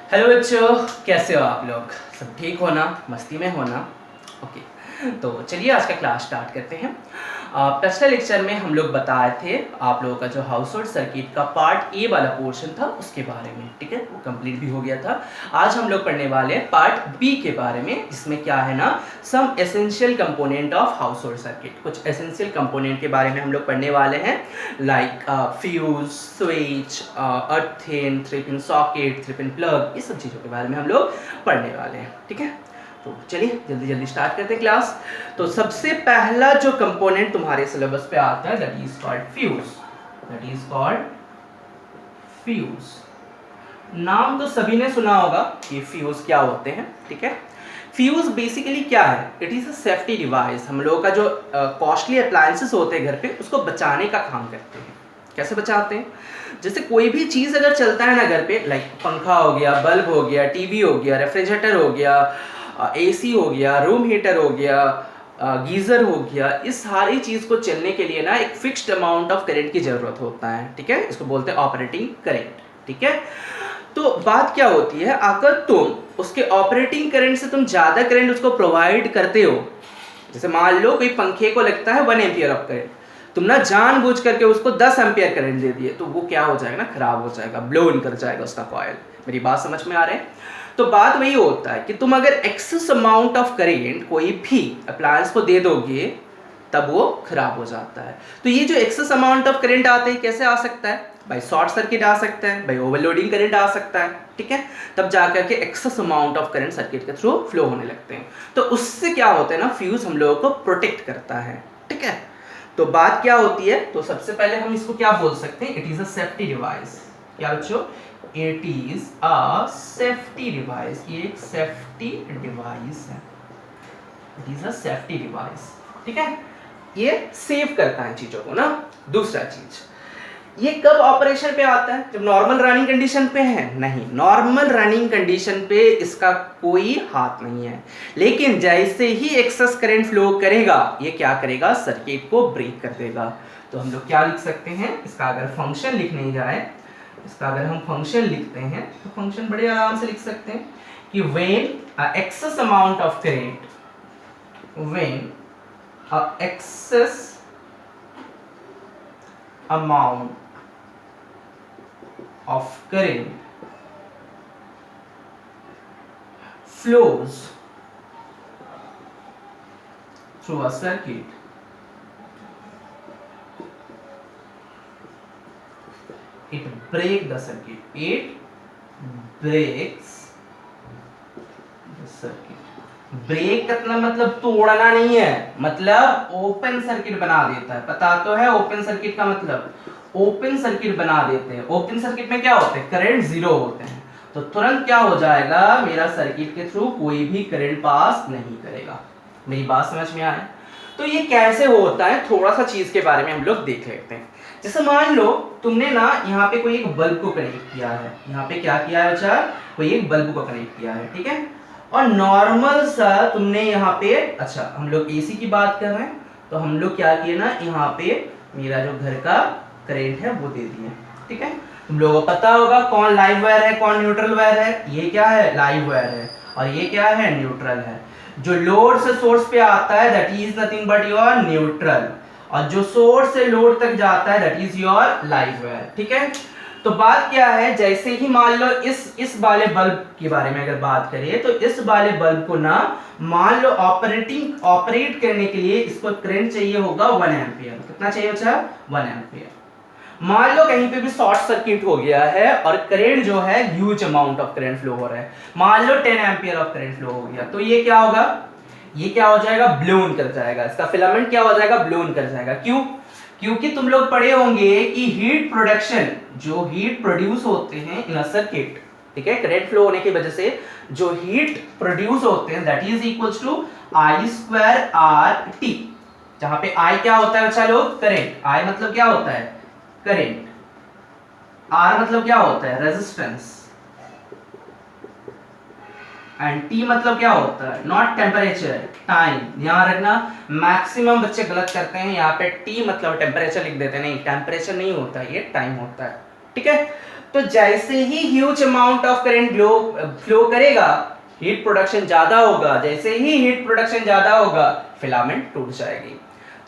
Hello बच्चों, कैसे हो आप लोग? सब ठीक हो ना? मस्ती में हो ना? ओके, तो चलिए आज का क्लास स्टार्ट करते हैं। पिछले लेक्चर में हम लोग बताए थे आप लोगों का जो हाउस होल्ड सर्किट का पार्ट ए वाला पोर्शन था उसके बारे में, ठीक है, वो कंप्लीट भी हो गया था। आज हम लोग पढ़ने वाले हैं पार्ट बी के बारे में, जिसमें क्या है ना, some essential component of household circuit. कुछ एसेंशियल कंपोनेंट के बारे में हम लोग पढ़ने वाले हैं, like fuse, switch, earthing, 3 pin socket, 3 pin plug, इस सब चीज़ों के बारे में हम लोग पढ़ने वाले हैं, ठीक है। तो चलिए जल्दी जल्दी स्टार्ट करते हैं क्लास। तो सबसे पहला जो कंपोनेंट तुम्हारे सिलेबस पे आता है that is called fuse. That is called fuse. नाम तो सभी ने सुना होगा कि फ्यूज क्या होते हैं, ठीक है। फ्यूज बेसिकली क्या है? It is a safety device. हम लोगों का जो कॉस्टली अप्लायंसेस होते हैं घर पे, उसको बचाने का काम करते हैं। कैसे बचाते हैं? जैसे कोई भी चीज़ अगर चलता है ना घर पे, लाइक पंखा हो गया, बल्ब हो गया, टीवी हो गया, रेफ्रिजरेटर हो गया, एसी हो गया, रूम हीटर हो गया, गीज़र हो गया, इस सारी चीज़ को चलने के लिए ना एक फिक्स्ड अमाउंट ऑफ करंट की ज़रूरत होता है, ठीक है। इसको बोलते हैं ऑपरेटिंग करंट, ठीक है। तो बात क्या होती है, अगर तुम उसके ऑपरेटिंग करंट से तुम ज़्यादा करंट उसको प्रोवाइड करते हो, जैसे मान लो कोई पंखे को लगता है 1 एम्पियर ऑफ करंट, तुम ना जानबूझ करके उसको 10 एम्पियर करंट दे दिए, तो वो क्या हो जाएगा ना, खराब हो जाएगा, ब्लो इन कर जाएगा उसका कॉइल। मेरी बात समझ में आ रहे हैं? तो बात वही होता है कि तुम अगर एक्सेस अमाउंट ऑफ करंट कोई भी अप्लायंस को दे दोगे, तब वो खराब हो जाता है। तो ये जो एक्सेस अमाउंट ऑफ करंट आते हैं, कैसे आ सकता है? भाई शॉर्ट सर्किट आ सकता है, भाई ओवरलोडिंग करंट आ सकता है, ठीक है। तब जाकर के excess amount of current circuit के थ्रू फ्लो होने लगते हैं। तो उससे क्या होता है ना, फ्यूज हम लोगों को प्रोटेक्ट करता है, ठीक है। तो बात क्या होती है, तो सबसे पहले हम इसको क्या बोल सकते हैं, it is a safety device. क्या बच्चों? It is a safety device. ये एक सेफ्टी डिवाइस है, it is a safety device, ठीक है। ये सेव करता है चीजों को ना। दूसरा चीज, ये कब ऑपरेशन पे आता है? जब नॉर्मल रनिंग कंडीशन पे है? नहीं, नॉर्मल रनिंग कंडीशन पे इसका कोई हाथ नहीं है। लेकिन जैसे ही एक्सेस करंट फ्लो करेगा, ये क्या करेगा, सर्किट को ब्रेक कर देगा। तो हम लोग क्या लिख सकते हैं, इसका अगर फंक्शन लिखने जाए, इसका अगर हम फंक्शन लिखते हैं तो फंक्शन बड़े आराम से लिख सकते हैं कि when excess amount of current, when excess amount of current flows through a circuit, it breaks the circuit, it breaks the circuit। Break का मतलब तोड़ना नहीं है, मतलब ओपन सर्किट बना देता है। पता तो है ओपन सर्किट का मतलब, ओपन सर्किट बना देते हैं। ओपन सर्किट में क्या होते हैं, करंट जीरो होते हैं। तो तुरंत क्या हो जाएगा, मेरा सर्किट के थ्रू कोई भी करंट पास नहीं करेगा। मेरी बात समझ में आए? तो ये कैसे होता है, थोड़ा सा चीज के बारे में हम लोग देख लेते हैं। जैसे मान लो तुमने ना यहाँ पे कोई एक बल्ब को कनेक्ट किया है, यहाँ पे क्या किया है बच्चा, कोई एक बल्ब को कनेक्ट किया है, ठीक है। और नॉर्मल सा तुमने यहाँ पे, अच्छा हम लोग एसी की बात कर रहे हैं, तो हम लोग क्या किए ना, यहाँ पे मेरा जो घर का करंट है वो दे दिए, ठीक है। तुम लोगों को पता होगा कौन लाइव वायर है, कौन न्यूट्रल वायर है। ये क्या है, लाइव वायर है, और ये क्या है, न्यूट्रल है। जो लोड से सोर्स पे आता है that is nothing but your neutral, और जो सोर्स से लोड तक जाता है that is your live wire, ठीक है। तो बात क्या है, जैसे ही मान लो इस वाले बल्ब के बारे में अगर बात करें, तो इस वाले बल्ब को ना मान लो ऑपरेट करने के लिए इसको करंट चाहिए होगा 1 एम्पियर। कितना चाहिए बच्चा, 1 एम्पियर। मान लो कहीं पे भी शॉर्ट सर्किट हो गया है और करंट जो है huge amount of current flow हो रहा है, मान लो 10 एम्पियर ऑफ करंट फ्लो हो गया, तो ये क्या होगा, ये क्या हो जाएगा, ब्लोन कर जाएगा। इसका फिलामेंट क्या हो जाएगा, ब्लोन कर जाएगा। क्यों? क्योंकि तुम लोग पढ़े होंगे कि हीट प्रोडक्शन, जो हीट प्रोड्यूस होते हैं इन अ सर्किट, ठीक है, करंट फ्लो होने की वजह से जो हीट प्रोड्यूस होते हैं that is equals to I² RT, जहां पे I क्या होता है बच्चा लोग, करंट। I मतलब क्या होता है, करंट। R मतलब क्या होता है, रेजिस्टेंस। एंड T मतलब क्या होता है, नॉट टेम्परेचर, टाइम। ध्यान रखना, मैक्सिमम बच्चे गलत करते हैं, यहाँ पे T मतलब टेम्परेचर लिख देते हैं। नहीं, टेम्परेचर नहीं होता है, ये टाइम होता है, ठीक है। तो जैसे ही huge amount of current flow करेगा, हीट प्रोडक्शन ज्यादा होगा, जैसे ही हीट प्रोडक्शन ज्यादा होगा फिलामेंट टूट जाएगी।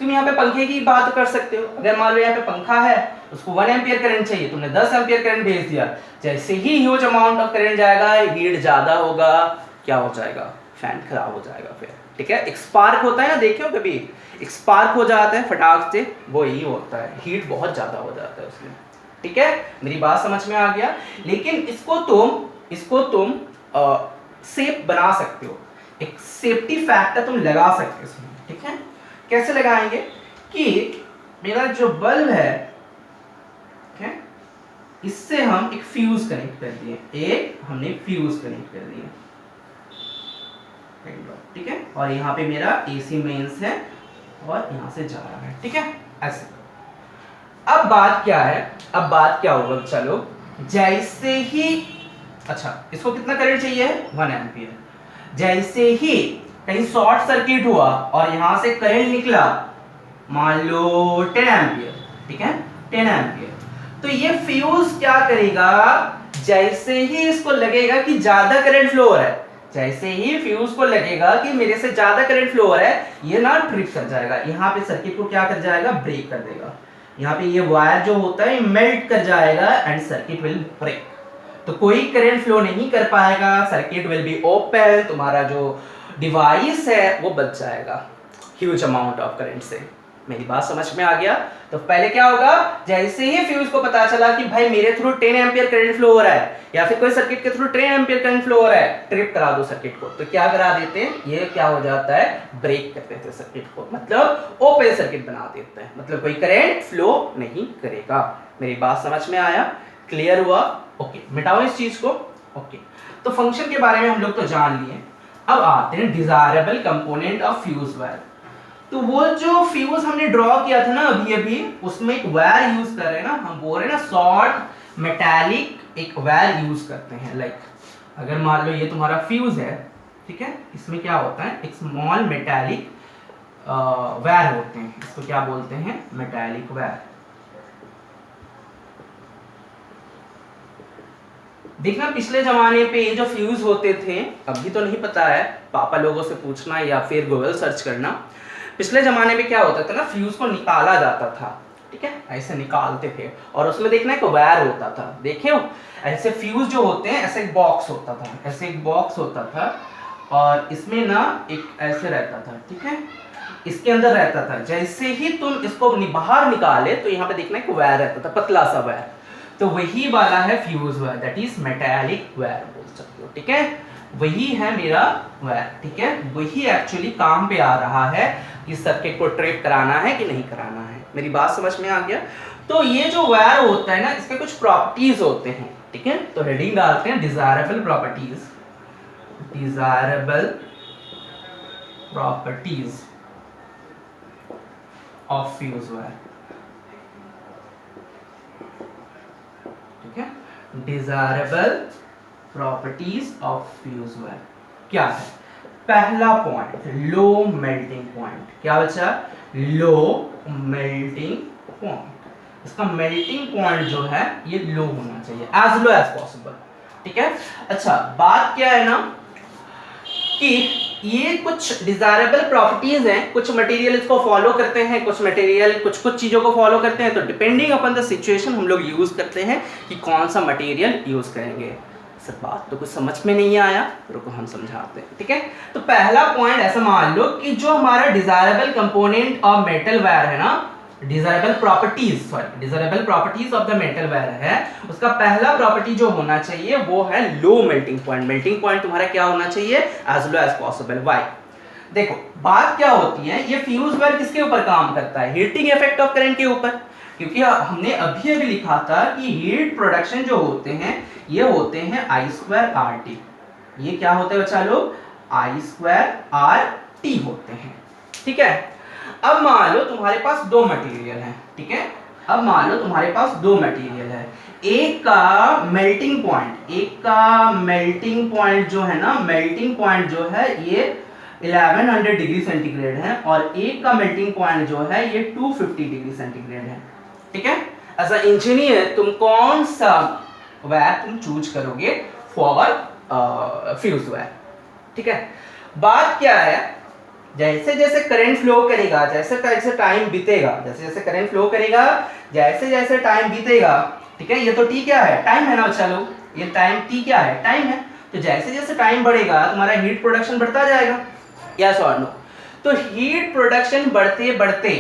तुम यहाँ पे पंखे की बात कर सकते हो, अगर मान लो यहाँ पे पंखा है, उसको 1 एम्पियर करंट चाहिए, तुमने 10 एम्पियर करंट भेज दिया, जैसे ही ह्यूज अमाउंट ऑफ करंट जाएगा, हीट ज्यादा होगा, क्या हो जाएगा, फैन खराब हो जाएगा फिर, ठीक है। एक स्पार्क होता है ना, देखियो कभी एक स्पार्क हो जाता है फटाक से, वो यही होता है, हीट बहुत ज्यादा हो जाता है उसमें, ठीक है। मेरी बात समझ में आ गया। लेकिन इसको तुम सेफ बना सकते हो, एक सेफ्टी फैक्टर तुम लगा सकते हो इसमें, ठीक है। कैसे लगाएंगे कि मेरा जो बल्ब है, ठीक है, इससे हम एक फ्यूज कनेक्ट कर दिए, एक हमने फ्यूज कनेक्ट कर दिए, ठीक है, और यहाँ पे मेरा एसी मेंस है और यहाँ से जा रहा है, ठीक है, ऐसे। अब बात क्या है, अब बात क्या होगा, चलो जैसे ही, अच्छा इसको कितना करंट चाहिए, 1 एम्पियर, जैसे ही कहीं शॉर्ट सर्किट हुआ और यहां से करंट निकला, मान लो 10 एम्पियर, ठीक है, 10 एम्पियर, तो ये फ्यूज क्या करेगा, जैसे ही इसको लगेगा कि ज्यादा करंट फ्लो हो रहा है, जैसे ही फ्यूज को लगेगा कि मेरे से ज्यादा करंट फ्लो हो रहा है, ये ना ट्रिप कर जाएगा, यहाँ पे सर्किट को क्या कर जाएगा, ब्रेक कर देगा, यहाँ पे ये वायर जो होता है मेल्ट कर जाएगा एंड सर्किट विल ब्रेक। तो कोई करंट फ्लो नहीं कर पाएगा, सर्किट विल बी ओपन, तुम्हारा जो डिवाइस है वो बच जाएगा ह्यूज अमाउंट ऑफ करंट से। मेरी बात समझ में आ गया। तो पहले क्या होगा, जैसे ही फ्यूज को पता चला कि भाई मेरे थ्रू 10 एम्पियर करंट फ्लो हो रहा है, या फिर कोई सर्किट के थ्रू 10 एम्पियर करंट फ्लो हो रहा है, ट्रिप करा दो सर्किट को, तो क्या करा देते हैं, ये क्या हो जाता है, ब्रेक कर देते हैं सर्किट को, मतलब ओपन सर्किट बना देते हैं, मतलब कोई करंट फ्लो नहीं करेगा। मेरी बात समझ में आया, क्लियर हुआ, ओके, मिटाओ इस चीज को, ओके। तो फंक्शन के बारे में हम लोग तो जान लिए, अब आते हैं desirable component of fuse wire. तो वो जो फ्यूज हमने ड्रॉ किया था ना अभी उसमें एक वायर यूज कर रहे हैं ना, हम बोल रहे हैं ना शॉर्ट मेटालिक एक वायर यूज करते हैं। लाइक अगर मान लो ये तुम्हारा फ्यूज है, ठीक है, इसमें क्या होता है, एक स्मॉल मेटालिक वायर होते हैं, इसको क्या बोलते हैं, मेटालिक वायर। देखना पिछले जमाने पे ये जो फ्यूज होते थे, अभी तो नहीं पता है, पापा लोगों से पूछना या फिर गूगल सर्च करना, पिछले जमाने में क्या होता था ना, फ्यूज को निकाला जाता था, ठीक है, ऐसे निकालते थे और उसमें देखना एक वायर होता था, देखे हो ऐसे फ्यूज जो होते हैं, ऐसे एक बॉक्स होता था, ऐसे एक बॉक्स होता था और इसमें ना एक ऐसे रहता था, ठीक है, इसके अंदर रहता था, जैसे ही तुम इसको बाहर निकाले तो यहाँ पे देखना एक वायर रहता था, पतला सा वायर, तो वही वाला है fuse wire, that is metallic wire बोल सकते हो, ठीक है, वही है मेरा वायर, ठीक है, वही एक्चुअली काम पे आ रहा है कि सर्किट को ट्रिप कराना है कि नहीं कराना है। मेरी बात समझ में आ गया। तो ये जो वायर होता है ना, इसके कुछ प्रॉपर्टीज होते हैं, ठीक है, तो हेडिंग डालते हैं desirable properties, desirable properties of fuse wire, ठीक है, desirable properties of fuse wire क्या है, पहला पॉइंट लो मेल्टिंग पॉइंट, क्या बचा, लो मेल्टिंग पॉइंट, इसका मेल्टिंग पॉइंट जो है ये लो होना चाहिए, एज लो एज पॉसिबल, ठीक है। अच्छा बात क्या है ना कि ये कुछ डिजायरेबल प्रॉपर्टीज हैं, कुछ मटेरियल इसको फॉलो करते हैं, कुछ मटेरियल कुछ चीजों को फॉलो करते हैं, तो डिपेंडिंग अपॉन द सिचुएशन हम लोग यूज करते हैं कि कौन सा मटेरियल यूज करेंगे। सर बात तो कुछ समझ में नहीं आया, रुको हम समझाते हैं, ठीक है। तो पहला पॉइंट ऐसा मान लो कि जो हमारा desirable component of metal wire है ना, desirable properties of the metal wire है, उसका पहला प्रॉपर्टी जो होना चाहिए वो है low melting point. Melting point तुम्हारा क्या होना चाहिए, as low as possible. Why, देखो बात क्या होती है, ये फ्यूज वायर किसके ऊपर काम करता है, हीटिंग इफेक्ट ऑफ करंट के ऊपर, क्योंकि हमने अभी लिखा था कि हीट प्रोडक्शन जो होते हैं ये होते हैं I²RT, ये क्या होते हैं बच्चा लोग, I²RT होते हैं, ठीक है। अब मान लो तुम्हारे पास दो मटेरियल है, ठीक है, अब मान लो तुम्हारे पास दो मटेरियल है, एक का मेल्टिंग पॉइंट जो है ना, मेल्टिंग पॉइंट जो है ये 1100 डिग्री सेंटीग्रेड है और एक का मेल्टिंग पॉइंट जो है ये 250 डिग्री सेंटीग्रेड है, ठीक है। एज अ इंजीनियर तुम कौन सा वायर तुम चूज करोगे फॉर फ्यूज वायर, ठीक है। बात क्या है, जैसे जैसे करंट फ्लो करेगा, जैसे जैसे टाइम बीतेगा, जैसे जैसे करंट फ्लो करेगा, जैसे जैसे टाइम बीतेगा, ठीक है, ये तो टी क्या है, टाइम है ना बच्चा लोग, ये टाइम टी क्या है, टाइम है। तो जैसे जैसे टाइम बढ़ेगा तुम्हारा हीट प्रोडक्शन बढ़ता जाएगा, यस और नो। तो हीट प्रोडक्शन बढ़ते बढ़ते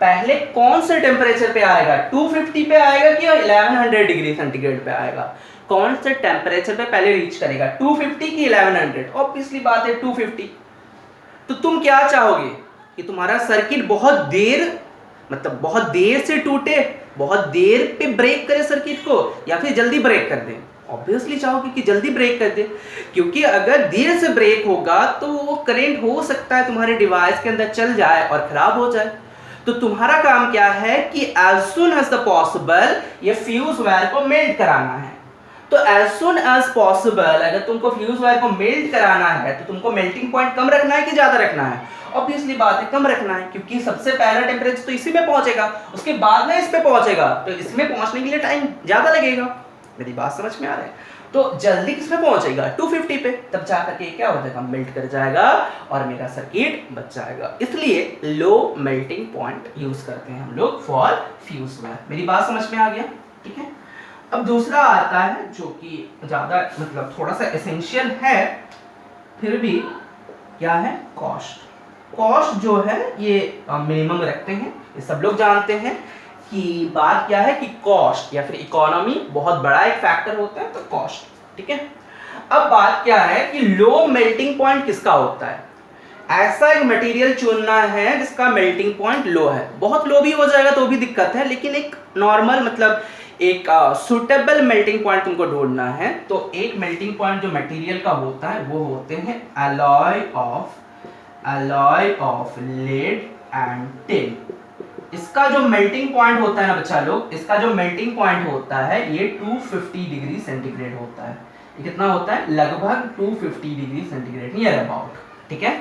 पहले कौन से टेम्परेचर पे आएगा, 250 पे आएगा कि 1100 डिग्री सेंटीग्रेड पे आएगा, कौन से टेम्परेचर पे पहले रीच करेगा, 250 की 1100, ऑब्वियसली बात है 250। तो तुम क्या चाहोगे कि तुम्हारा सर्किट बहुत देर, मतलब बहुत देर से टूटे, बहुत देर पे ब्रेक करे सर्किट को, या फिर जल्दी ब्रेक कर दे, ऑब्वियसली चाहोगे कि जल्दी ब्रेक कर दे, क्योंकि अगर देर से ब्रेक होगा तो वो करंट हो सकता है तुम्हारे डिवाइस के अंदर चल जाए और खराब हो जाए। तो तुम्हारा काम क्या है कि as soon as the possible ये फ्यूज वायर को मेल्ट कराना है। तो एज सुन एज पॉसिबल अगर तुमको फ्यूज वायर को मेल्ट कराना है तो तुमको मेल्टिंग पॉइंट कम रखना है कि ज्यादा रखना है, ऑब्वियसली बात है कम रखना है, क्योंकि सबसे पहला टेम्परेचर तो इसी में पहुंचेगा, उसके बाद में इस पे पहुंचेगा, तो इसमें पहुंचने के लिए टाइम ज्यादा लगेगा। मेरी बात समझ में आ रहा है? तो जल्दी किसमें पहुंचेगा, 250 पे, तब जाकर के क्या हो जाएगा, मेल्ट कर जाएगा और मेरा सर्किट बच जाएगा। इसलिए लो मेल्टिंग पॉइंट यूज करते हैं हम लोग फॉर फ्यूज वायर। मेरी बात समझ में आ गया, ठीक है। अब दूसरा आता है जो कि ज्यादा मतलब थोड़ा सा एसेंशियल है, फिर भी क्या है, कॉस्ट। कॉस्ट जो है ये मिनिमम रखते हैं, ये सब लोग जानते हैं कि बात क्या है कि कॉस्ट या फिर इकोनॉमी बहुत बड़ा एक फैक्टर होता है, तो कॉस्ट, ठीक है। अब बात क्या है कि लो मेल्टिंग पॉइंट किसका होता है, ऐसा एक मटेरियल चुनना है जिसका मेल्टिंग पॉइंट लो है, बहुत लो भी हो जाएगा तो भी दिक्कत है, लेकिन एक नॉर्मल मतलब एक सुटेबल मेल्टिंग पॉइंट तुमको ढूंढना है। तो एक मेल्टिंग पॉइंट जो मटेरियल का होता है वो होते हैं alloy of lead and tin। इसका जो मेल्टिंग पॉइंट होता है ना बच्चा लोग, इसका जो मेल्टिंग पॉइंट होता है ये 250 डिग्री सेंटीग्रेड होता है। ये कितना होता है, लगभग 250 डिग्री सेंटीग्रेड नियर अबाउट, ठीक है,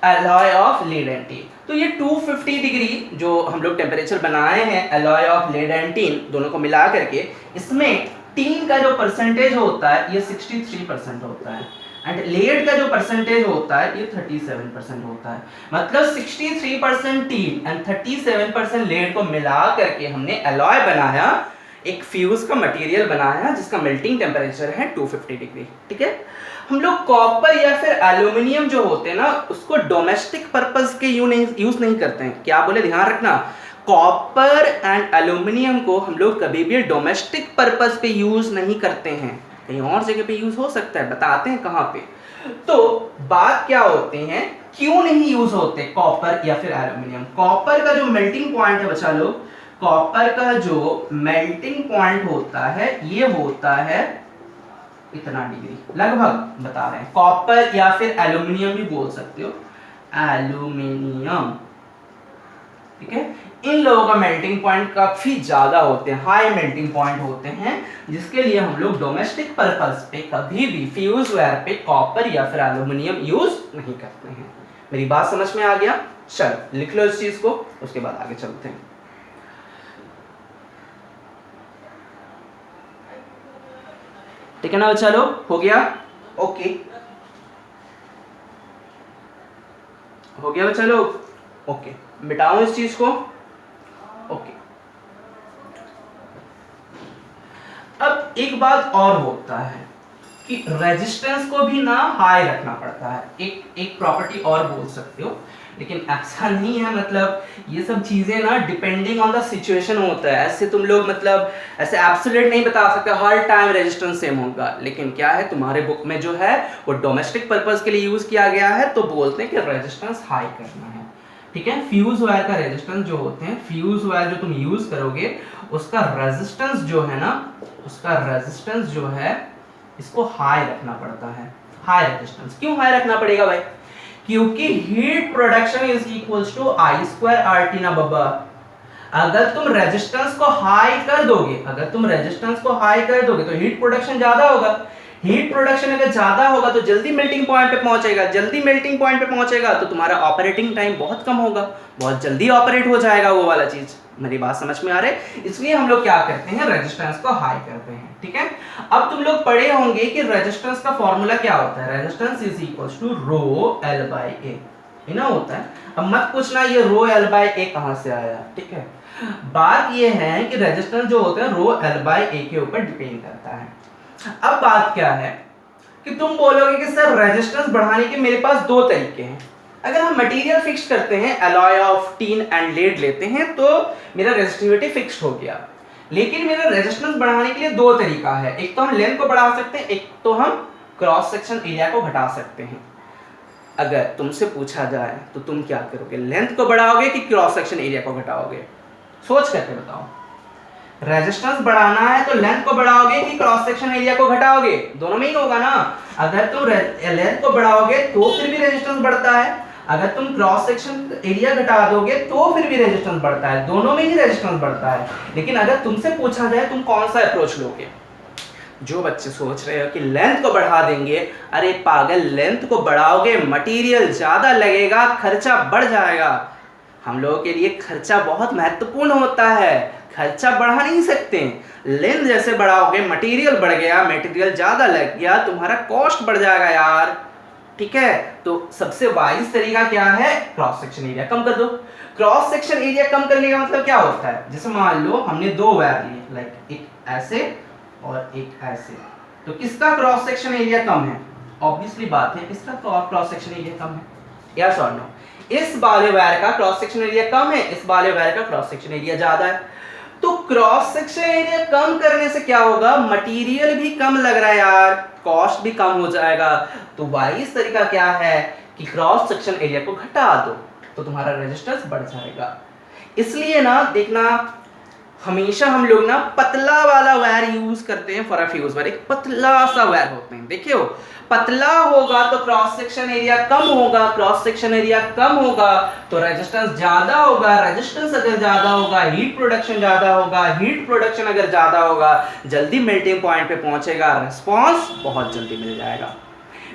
alloy of lead and tin। तो ये 250 डिग्री जो हम लोग टेम्परेचर बनाए हैं alloy of lead and tin दोनों को मिला करके, इसमें टीन का जो परसेंटेज होता है ये 63% होता है, एंड लेड का जो परसेंटेज होता है ये 37% होता है। मतलब 63% टीन एंड 37% लेड को मिला करके हमने एलॉय बनाया, एक फ्यूज का मटेरियल बनाया जिसका मेल्टिंग टेम्परेचर है 250 डिग्री, ठीक है। हम लोग कॉपर या फिर एल्यूमिनियम जो होते हैं ना उसको डोमेस्टिक पर्पस के यूज नहीं करते हैं, क्या बोले ध्यान रखना, कॉपर एंड एल्यूमिनियम को हम लोग कभी भी डोमेस्टिक पर्पस पे यूज नहीं करते हैं, कहीं और जगह पे यूज हो सकता है, बताते हैं कहाँ पे। तो बात क्या होते हैं, क्यों नहीं यूज होते कॉपर या फिर एल्यूमिनियम। कॉपर का जो मेल्टिंग पॉइंट है बच्चा लोग, कॉपर का जो मेल्टिंग पॉइंट होता है ये होता है इतना डिग्री, लगभग बता रहे हैं, कॉपर या फिर एल्यूमिनियम भी बोल सकते हो, एल्यूमिनियम, ठीक है। इन लोगों का मेल्टिंग पॉइंट काफी ज्यादा होते हैं, हाई मेल्टिंग पॉइंट होते हैं, जिसके लिए हम लोग डोमेस्टिक पर्पस पे कभी भी फ्यूज वायर पे कॉपर या फिर एल्यूमिनियम यूज नहीं करते हैं। मेरी बात समझ में आ गया, चल लिख लो इस चीज को, उसके बाद आगे चलते हैं। ठीक है ना बच्चा लोग, हो गया, ओके हो गया बच्चा लोग, ओके मिटाओ इस चीज को, ओके। अब एक बात और होता है कि रेजिस्टेंस को भी ना हाई रखना पड़ता है, एक प्रॉपर्टी और बोल सकते हो, लेकिन ऐसा नहीं है, मतलब ये सब चीजें ना डिपेंडिंग ऑन द सिचुएशन होता है, ऐसे तुम लोग मतलब ऐसे एब्सोल्यूट नहीं बता सकते हर टाइम रेजिस्टेंस सेम होगा, लेकिन क्या है तुम्हारे बुक में जो है वो डोमेस्टिक पर्पस के लिए यूज किया गया है, तो बोलते हैं कि रेजिस्टेंस हाई करना है, ठीक है। फ्यूज वायर का रेजिस्टेंस जो होते हैं, फ्यूज वायर जो तुम यूज करोगे उसका रेजिस्टेंस जो है ना, उसका रेजिस्टेंस जो है इसको हाई रखना पड़ता है। हाई रेजिस्टेंस क्यों हाई रखना पड़ेगा भाई, क्योंकि heat production is equals to I square R T ना बाबा। अगर तुम रेजिस्टेंस को हाई कर दोगे, अगर तुम रेजिस्टेंस को हाई कर दोगे तो हीट प्रोडक्शन ज्यादा होगा, हीट प्रोडक्शन अगर ज्यादा होगा तो जल्दी मेल्टिंग पॉइंट पे पहुंचेगा, जल्दी मेल्टिंग पॉइंट पे पहुंचेगा तो तुम्हारा ऑपरेटिंग टाइम बहुत कम होगा, बहुत जल्दी ऑपरेट हो जाएगा वो वाला चीज, मेरी बात समझ में आ रही है? इसलिए हम लोग क्या करते हैं, रेजिस्टेंस को हाई करते हैं, ठीक है। अब तुम लोग पढ़े होंगे कि रेजिस्टेंस का फॉर्मूला क्या होता है, resistance is equal to rho L by A, ना होता है। अब मत पूछना ये रो एल बाई ए कहां से आया, ठीक है। बात ये है कि रेजिस्टेंस जो होता है रो एल बाई ए के ऊपर डिपेंड करता है। अब बात क्या है कि तुम बोलोगे कि सर रेजिस्टेंस बढ़ाने के मेरे पास दो तरीके हैं। अगर हम मटेरियल फिक्स करते हैं, alloy of tin and lead लेते हैं, तो मेरा रेजिस्टिविटी फिक्स्ड हो गया। लेकिन मेरा रेजिस्टेंस बढ़ाने के लिए दो तरीका है, एक तो हम लेंथ को बढ़ा सकते हैं, एक तो हम क्रॉस सेक्शन एरिया को घटा सकते हैं। अगर तुमसे पूछा जाए तो तुम क्या करोगे, लेंथ को बढ़ाओगे कि क्रॉस सेक्शन एरिया को घटाओगे? सोच करके बताओ। रेजिस्टेंस बढ़ाना है तो लेंथ को बढ़ाओगे कि क्रॉस सेक्शन एरिया को घटाओगे? दोनों में ही होगा ना। अगर तुम लेंथ को बढ़ाओगे तो फिर भी रेजिस्टेंस बढ़ता है, अगर तुम क्रॉस सेक्शन एरिया घटा दोगे तो फिर भी रेजिस्टेंस बढ़ता है, दोनों में ही रेजिस्टेंस बढ़ता है। लेकिन अगर तुमसे पूछा जाए तुम कौन सा अप्रोच लोगे? जो बच्चे सोच रहे हो कि लेंथ को बढ़ा देंगे, अरे पागल, लेंथ को बढ़ाओगे मटेरियल ज्यादा लगेगा, खर्चा बढ़ जाएगा। हम लोगों के लिए खर्चा बहुत महत्वपूर्ण होता है, खर्चा बढ़ा नहीं सकते। लेंथ जैसे बढ़ाओगे मटेरियल बढ़ गया, मटेरियल ज्यादा लग गया, तुम्हारा कॉस्ट बढ़ जाएगा यार, ठीक है। तो सबसे वाइज तरीका क्या है, क्रॉस सेक्शन एरिया कम कर दो। क्रॉस सेक्शन एरिया कम करने का मतलब क्या होता है, जैसे मान लो हमने दो वायर लिए, लाइक एक ऐसे और एक ऐसे, तो किसका क्रॉस सेक्शन एरिया कम है? ऑब्वियसली बात है इसका क्रॉस सेक्शन एरिया कम है, यस और नो? इस वाले वायर का क्रॉस सेक्शन एरिया कम है, इस वाले वायर का क्रॉस सेक्शन एरिया ज्यादा है। तो क्रॉस सेक्शन एरिया कम करने से क्या होगा, मटेरियल भी कम लग रहा है यार, कॉस्ट भी कम हो जाएगा। तो वाइज तरीका क्या है कि क्रॉस सेक्शन एरिया को घटा दो तो तुम्हारा रेजिस्टेंस बढ़ जाएगा। इसलिए ना देखना, हमेशा हम लोग ना पतला वाला वायर यूज करते हैं फॉर अ फ्यूज वायर। एक पतला सा वायर होते हैं, देखियो, पतला होगा तो क्रॉस सेक्शन एरिया कम होगा, क्रॉस सेक्शन एरिया कम होगा तो रेजिस्टेंस ज्यादा होगा, रेजिस्टेंस अगर ज्यादा होगा हीट प्रोडक्शन ज्यादा होगा, हीट प्रोडक्शन अगर ज्यादा होगा जल्दी मेल्टिंग पॉइंट पे पहुंचेगा, रिस्पांस बहुत जल्दी मिल जाएगा।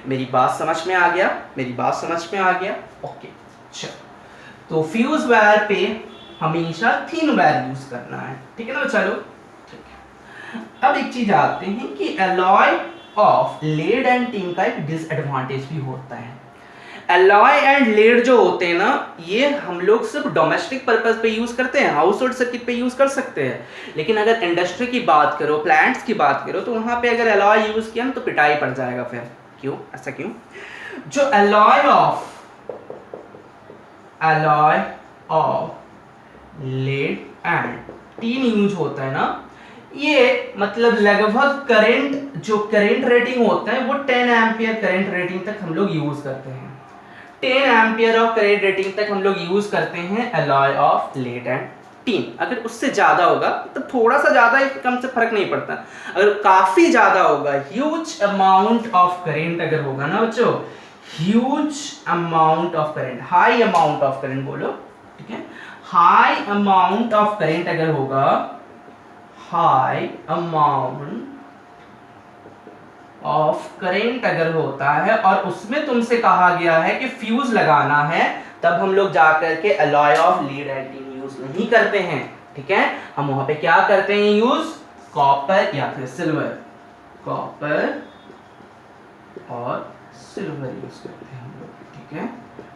मेरी बात समझ में आ गया? मेरी बात समझ में आ गया? ओके, चलो। तो फ्यूज वायर पे हमेशा थिन वायर यूज करना है, ठीक है ना? चलो ठीक है। अब एक चीज आते हैं कि alloy of lead and tin का एक डिसएडवांटेज भी होता है। अलॉय एंड लेड जो होते हैं ना, ये हम लोग सिर्फ डोमेस्टिक पर्पस पे यूज करते हैं, हाउस होल्ड सर्किट पे यूज कर सकते हैं। लेकिन अगर इंडस्ट्री की बात करो, प्लांट्स की बात करो, तो वहां पे अगर अलॉय यूज किया ना तो पिटाई पड़ जाएगा फिर। क्यों, ऐसा क्यों? जो alloy of lead and tin use होता है ना, ये मतलब लगभग करंट, जो करंट रेटिंग होता है वो 10 एम्पियर करंट रेटिंग तक हम लोग यूज करते हैं। 10 एम्पियर ऑफ करंट रेटिंग तक हम लोग यूज करते हैं alloy of lead and tin. अगर उससे ज्यादा होगा तो थोड़ा सा ज्यादा कम से फर्क नहीं पड़ता, अगर काफी ज्यादा होगा, ह्यूज अमाउंट ऑफ करंट अगर होगा ना बच्चों, huge amount of current, high amount of current बोलो, ठीक है, हाई अमाउंट ऑफ करंट अगर होगा, हाई अमाउंट ऑफ करंट अगर होता है और उसमें तुमसे कहा गया है कि फ्यूज लगाना है, तब हम लोग जाकर के alloy of lead and tin use नहीं करते हैं, ठीक है। हम वहां पे क्या करते हैं यूज, कॉपर या फिर सिल्वर, कॉपर और सिल्वर यूज करते हैं हम लोग, ठीक है,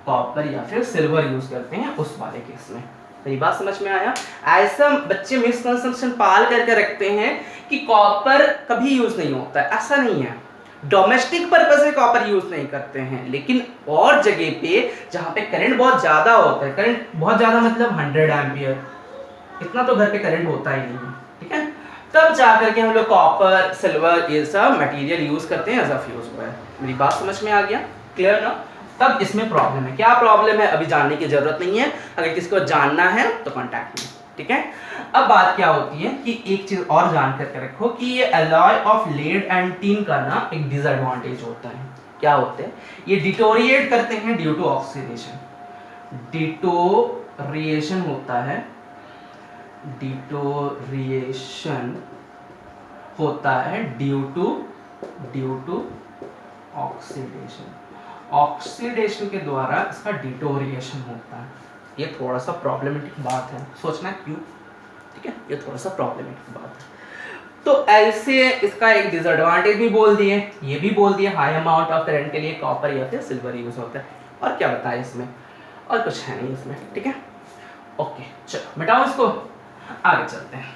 कॉपर या फिर सिल्वर यूज करते हैं उस वाले केस में। मेरी बात समझ में आया? ऐसा बच्चे मिसकंसेप्शन पाल करके रखते हैं कि कॉपर कभी यूज नहीं होता है, ऐसा नहीं है। डोमेस्टिक पर्पस से कॉपर यूज नहीं करते हैं, लेकिन और जगह पे जहां पे करंट बहुत ज्यादा होता है, करंट बहुत ज्यादा मतलब 100 एम्पियर, इतना तो घर पे करंट होता ही नहीं है, ठीक है, तब जाकर के हम लोग कॉपर, सिल्वर ये सब मटेरियल यूज करते हैं एज अ फ्यूज वायर। मेरी बात समझ में आ गया? क्लियर ना? तब इसमें प्रॉब्लम है, क्या प्रॉब्लम है अभी जानने की जरूरत नहीं है, अगर किसी को जानना है तो कांटेक्ट में, ठीक है। अब बात क्या होती है कि एक चीज और जान करके रखो कि ये alloy of lead and tin का ना एक डिसएडवांटेज होता है। क्या होते हैं? ये डिटोरिएट करते हैं ड्यू टू ऑक्सीडेशन, डिटोरिएशन होता है, डिटोरिएशन होता है ड्यू टू ऑक्सीडेशन, ऑक्सीडेशन के द्वारा इसका डिटोरिएशन होता है, ये थोड़ा सा प्रॉब्लमेटिक बात है, सोचना क्यों, ठीक है, ये थोड़ा सा प्रॉब्लमेटिक बात है। तो ऐसे इसका एक डिसएडवांटेज भी बोल दिए, ये भी बोल दिए हाई अमाउंट ऑफ करंट के लिए कॉपर या फिर सिल्वर यूज होता है, और क्या बताएं इसमें, और कुछ है नहीं इसमें, ठीक है। ओके चलो मिटाओ इसको, आगे चलते हैं।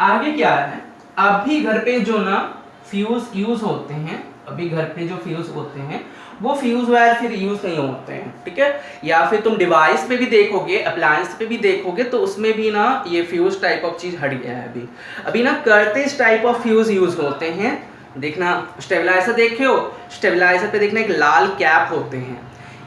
आगे क्या है, अभी घर पे जो ना फ्यूज यूज होते हैं, अभी घर पे जो फ्यूज होते हैं वो फ्यूज वायर फिर यूज नहीं होते हैं, ठीक है। या फिर तुम डिवाइस पे भी देखोगे, अप्लायंस पे भी देखोगे, तो उसमें भी ना ये फ्यूज टाइप ऑफ चीज हट गया है अभी। अभी ना curtains type of fuse use होते हैं। देखना स्टेबलाइजर देखे हो, स्टेबलाइजर पे देखना एक लाल कैप होते हैं,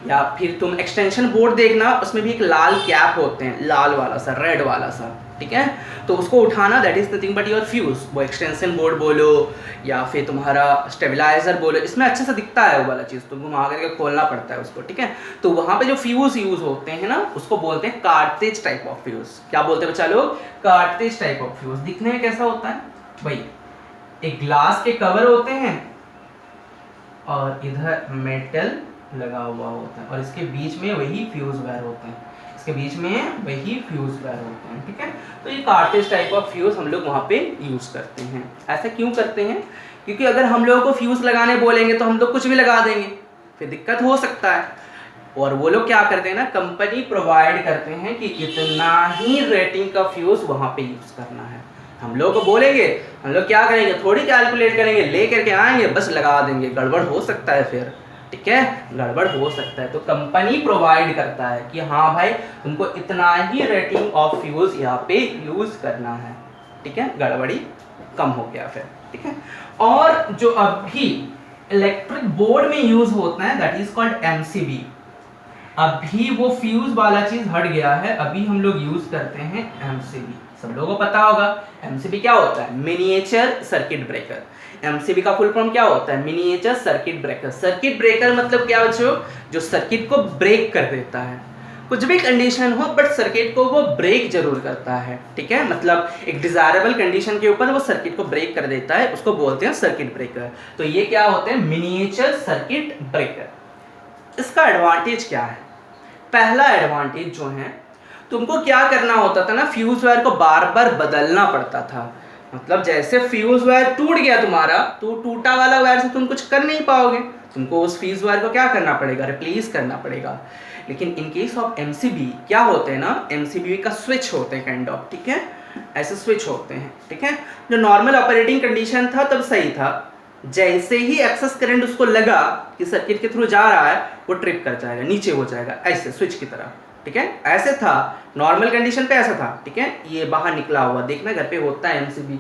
या फिर तुम एक्सटेंशन बोर्ड देखना, उसमें भी एक लाल कैप होते हैं, लाल वाला सा, रेड वाला सा, ठीक है। तो उसको उठाना that is nothing but your fuse. वो एक्सटेंशन बोर्ड बोलो या फिर तुम्हारा स्टेबलाइजर बोलो, इसमें अच्छे से दिखता है वो वाला चीज़, तुमको वहाँ करके खोलना पड़ता है उसको, ठीक है। तो वहाँ पे जो फ्यूज यूज होते हैं ना, उसको बोलते हैं कार्टेज टाइप ऑफ फ्यूज। क्या बोलते हैं बच्चा लोग, कार्टेज टाइप ऑफ फ्यूज। दिखने में कैसा होता है भाई, एक ग्लास के कवर होते हैं और इधर मेटल लगा हुआ होता है, और इसके बीच में वही फ्यूज वायर होते हैं, इसके बीच में वही फ्यूज वायर होते हैं, ठीक है। तो ये कार्टेज टाइप ऑफ फ्यूज हम लोग वहाँ पे यूज करते हैं। ऐसा क्यों करते हैं, क्योंकि अगर हम लोगों को फ्यूज लगाने बोलेंगे तो हम लोग कुछ भी लगा देंगे, फिर दिक्कत हो सकता है। और वो लोग क्या करते हैं ना, कंपनी प्रोवाइड करते हैं कि इतना ही रेटिंग का फ्यूज वहाँ पे यूज करना है। हम लोग को बोलेंगे, हम लोग क्या करेंगे, थोड़ी कैलकुलेट करेंगे, ले करके आएंगे, बस लगा देंगे, गड़बड़ हो सकता है फिर, ठीक है, गड़बड़ हो सकता है। तो कंपनी प्रोवाइड करता है कि हाँ भाई तुमको इतना ही रेटिंग ऑफ फ्यूज यहाँ पे यूज करना है, ठीक है, गड़बड़ी कम हो गया फिर, ठीक है। और जो अभी इलेक्ट्रिक बोर्ड में यूज होता है दैट इज कॉल्ड एमसीबी। अभी वो फ्यूज वाला चीज हट गया है, अभी हम लोग यूज करते हैं एमसीबी। सब लोगों को पता होगा एमसीबी क्या होता है, मिनिएचर सर्किट ब्रेकर। एमसीबी का फुल फॉर्म क्या होता है, miniature circuit breaker. Circuit breaker मतलब क्या बच्चों, जो सर्किट को ब्रेक कर देता है, कुछ भी कंडीशन हो बट सर्किट को वो ब्रेक जरूर करता है, ठीक है। मतलब एक डिजायरेबल कंडीशन के ऊपर वो सर्किट को ब्रेक कर देता है, उसको बोलते हैं सर्किट ब्रेकर। तो ये क्या होते हैं, मिनिएचर सर्किट ब्रेकर। इसका एडवांटेज क्या है, पहला एडवांटेज जो है, तुमको क्या करना होता था ना, फ्यूज वायर को बार बार बदलना पड़ता था। मतलब जैसे फ्यूज वायर टूट गया तुम्हारा, तो टूटा वाला वायर से तुम कुछ कर नहीं पाओगे, तुमको उस फ्यूज वायर को क्या करना पड़ेगा, रिप्लेस करना पड़ेगा। लेकिन इन केस ऑफ एमसीबी क्या होते हैं ना, एमसीबी का स्विच होते हैं काइंड ऑफ, ठीक है, ऐसे स्विच होते हैं, ठीक है। जो नॉर्मल ऑपरेटिंग कंडीशन था तब सही था, जैसे ही एक्सेस करंट उसको लगा कि सर्किट के थ्रू जा रहा है, वो ट्रिप कर जाएगा, नीचे हो जाएगा, ऐसे स्विच की तरह, ठीक है। ऐसे था नॉर्मल कंडीशन पे, ऐसा था, ठीक है। ये बाहर निकला हुआ देखना, घर पे होता है एमसीबी,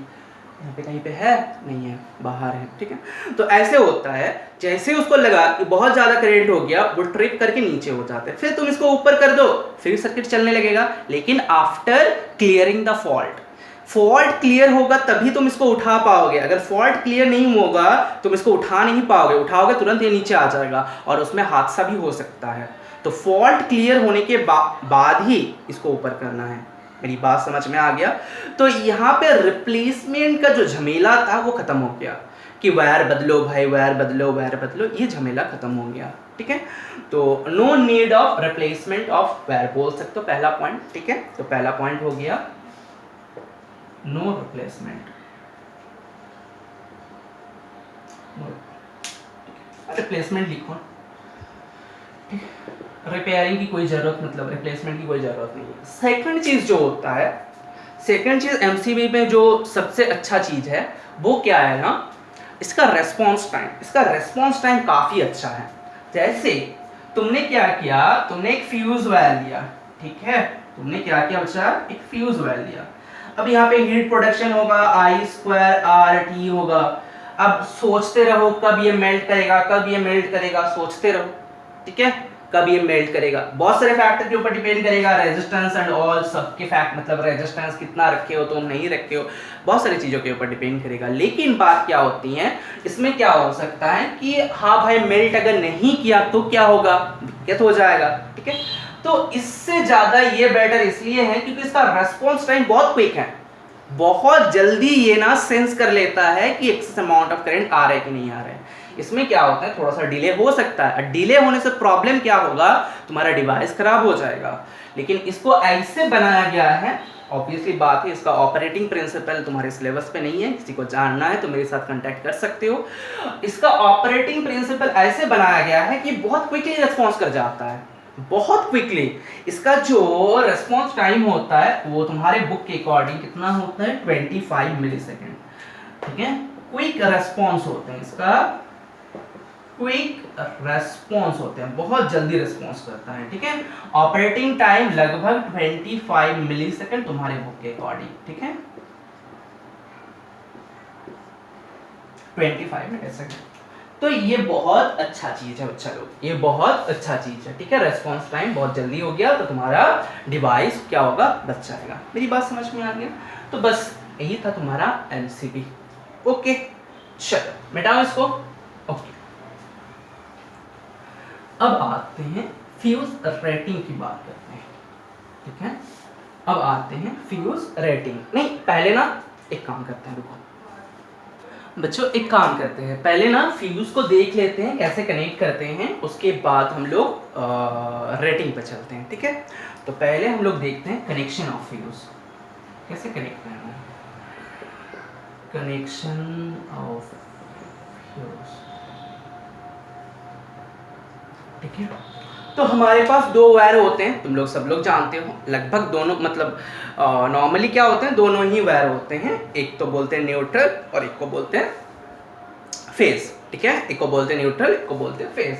यहाँ पे कहीं पे है नहीं है, बाहर है, ठीक है। तो ऐसे होता है, जैसे उसको लगा कि बहुत ज्यादा करंट हो गया, वो ट्रिप करके नीचे हो जाते हैं, फिर तुम इसको ऊपर कर दो, फिर सर्किट चलने लगेगा, लेकिन after clearing the fault. Fault clear होगा तभी तुम इसको उठा पाओगे, अगर फॉल्ट क्लियर नहीं होगा तुम इसको उठा नहीं पाओगे, उठाओगे तुरंत ये नीचे आ जाएगा और उसमें हादसा भी हो सकता है। तो फॉल्ट क्लियर होने के बाद ही इसको ऊपर करना है। मेरी बात समझ में आ गया। तो यहाँ पे रिप्लेसमेंट का जो झमेला था वो खत्म हो गया कि वायर बदलो भाई, वायर बदलो, वायर बदलो, ये झमेला खत्म हो गया, ठीक है। तो no need of replacement of wire बोल सकते हो, पहला पॉइंट, ठीक है। तो पहला पॉइंट हो गया नो रिप्लेसमेंट, रिप्लेसमेंट लिखो, ठीक है। रिपेयरिंग की कोई जरूरत, मतलब रिप्लेसमेंट की कोई जरूरत नहीं है। सेकंड चीज जो होता है, सेकंड चीज एमसीबी में जो सबसे अच्छा चीज है वो क्या है ना, इसका रेस्पॉन्स टाइम। इसका रेस्पॉन्स टाइम काफी अच्छा है। जैसे तुमने क्या किया, तुमने एक फ्यूज वायर लिया, ठीक है, तुमने क्या किया बच्चा, एक फ्यूज वायर लिया। अब यहाँ पे हीट प्रोडक्शन होगा, I²RT होगा। अब सोचते रहो कब ये मेल्ट करेगा, कब ये मेल्ट करेगा, सोचते रहो, ठीक है, कब ये मेल्ट करेगा। बहुत सारे फैक्टर के ऊपर डिपेंड करेगा, रेजिस्टेंस एंड ऑल सबके फैक्ट, मतलब रेजिस्टेंस कितना रखे हो तुम, नहीं रखे हो, बहुत सारी चीज़ों के ऊपर डिपेंड करेगा। लेकिन बात क्या होती है, इसमें क्या हो सकता है कि हाँ भाई मेल्ट अगर नहीं किया तो क्या होगा, दिक्कत हो जाएगा, ठीक है। तो इससे ज़्यादा ये बेटर इसलिए है क्योंकि इसका रेस्पॉन्स टाइम बहुत क्विक है, बहुत जल्दी ये ना सेंस कर लेता है कि एक्सेस अमाउंट ऑफ करंट आ रहा है कि नहीं आ रहा है। इसमें क्या होता है, थोड़ा सा डिले हो सकता है। डिले होने से प्रॉब्लम क्या होगा, तुम्हारा डिवाइस खराब हो जाएगा। लेकिन इसको ऐसे बनाया गया है, ऑब्वियसली बात है, इसका ऑपरेटिंग प्रिंसिपल तुम्हारे सिलेबस पे नहीं है, किसी को जानना है तो मेरे साथ कांटेक्ट कर सकते हो। इसका ऑपरेटिंग प्रिंसिपल ऐसे बनाया गया है कि बहुत क्विकली रिस्पॉन्स कर जाता है, बहुत क्विकली। इसका जो रिस्पॉन्स टाइम होता है वो तुम्हारे बुक के अकॉर्डिंग कितना होता है, 25 मिली सेकेंड, ठीक है। क्विक रेस्पॉन्स होते हैं, इसका क्विक रेस्पॉन्स होते हैं, बहुत जल्दी रिस्पॉन्स करता है, ठीक है। ऑपरेटिंग टाइम लगभग 25 मिली सेकेंड तुम्हारे बुक के अकॉर्डिंग, ठीक है, 25 मिली सेकेंड। तो ये बहुत अच्छा चीज है बच्चा लोग, ये बहुत अच्छा चीज है, ठीक है। रेस्पॉन्स टाइम बहुत जल्दी हो गया तो तुम्हारा डिवाइस क्या होगा, बच जाएगा। मेरी बात समझ में आ गया? तो बस यही था तुम्हारा एमसीबी। ओके, चलो मिटाओ इसको। ओके, अब आते हैं फ्यूज रेटिंग की बात करते हैं, ठीक है। अब आते हैं फ्यूज रेटिंग। नहीं, पहले ना एक काम करते हैं, रुको बच्चों, एक काम करते हैं, पहले ना फ्यूज को देख लेते हैं कैसे कनेक्ट करते हैं, उसके बाद हम लोग रेटिंग पे चलते हैं, ठीक है। तो पहले हम लोग देखते हैं कनेक्शन ऑफ फ्यूज, कैसे कनेक्ट करना है, कनेक्शन ऑफ फ्यूज, ठीक है। तो हमारे पास दो वायर होते हैं, तुम लोग सब लोग जानते हो, लगभग दोनों, मतलब नॉर्मली क्या होते हैं, दोनों ही वायर होते हैं, एक तो बोलते हैं न्यूट्रल और एक को बोलते हैं फेज, ठीक है। एक को बोलते हैं न्यूट्रल, एक को बोलते हैं फेज।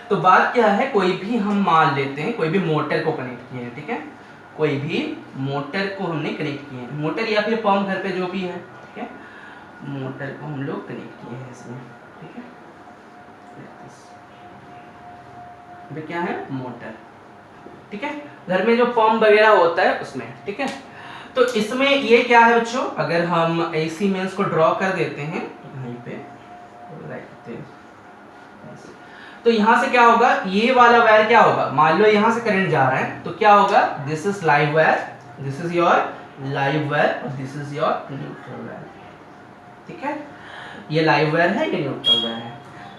तो बात क्या है, कोई भी हम मान लेते हैं, कोई भी मोटर को कनेक्ट किए हैं, ठीक है, कोई भी मोटर को हमने कनेक्ट किए हैं, मोटर या फिर पंप घर पे जो भी है, ठीक है, मोटर को हम लोग कनेक्ट किए हैं इसमें, ठीक है। क्या है, मोटर, ठीक है, घर में जो पंप वगैरह होता है उसमें, ठीक है। तो इसमें ये क्या है बच्चों, अगर हम एसी मेंस को ड्रॉ कर देते हैं यहीं पे, तो यहां से क्या होगा, ये वाला वायर क्या होगा, मान लो यहां से करंट जा रहा है, तो क्या होगा, this is live wire, this is your live wire और this is your neutral wire, ठीक है। ये लाइव वायर है, ये न्यूट्रल वायर है।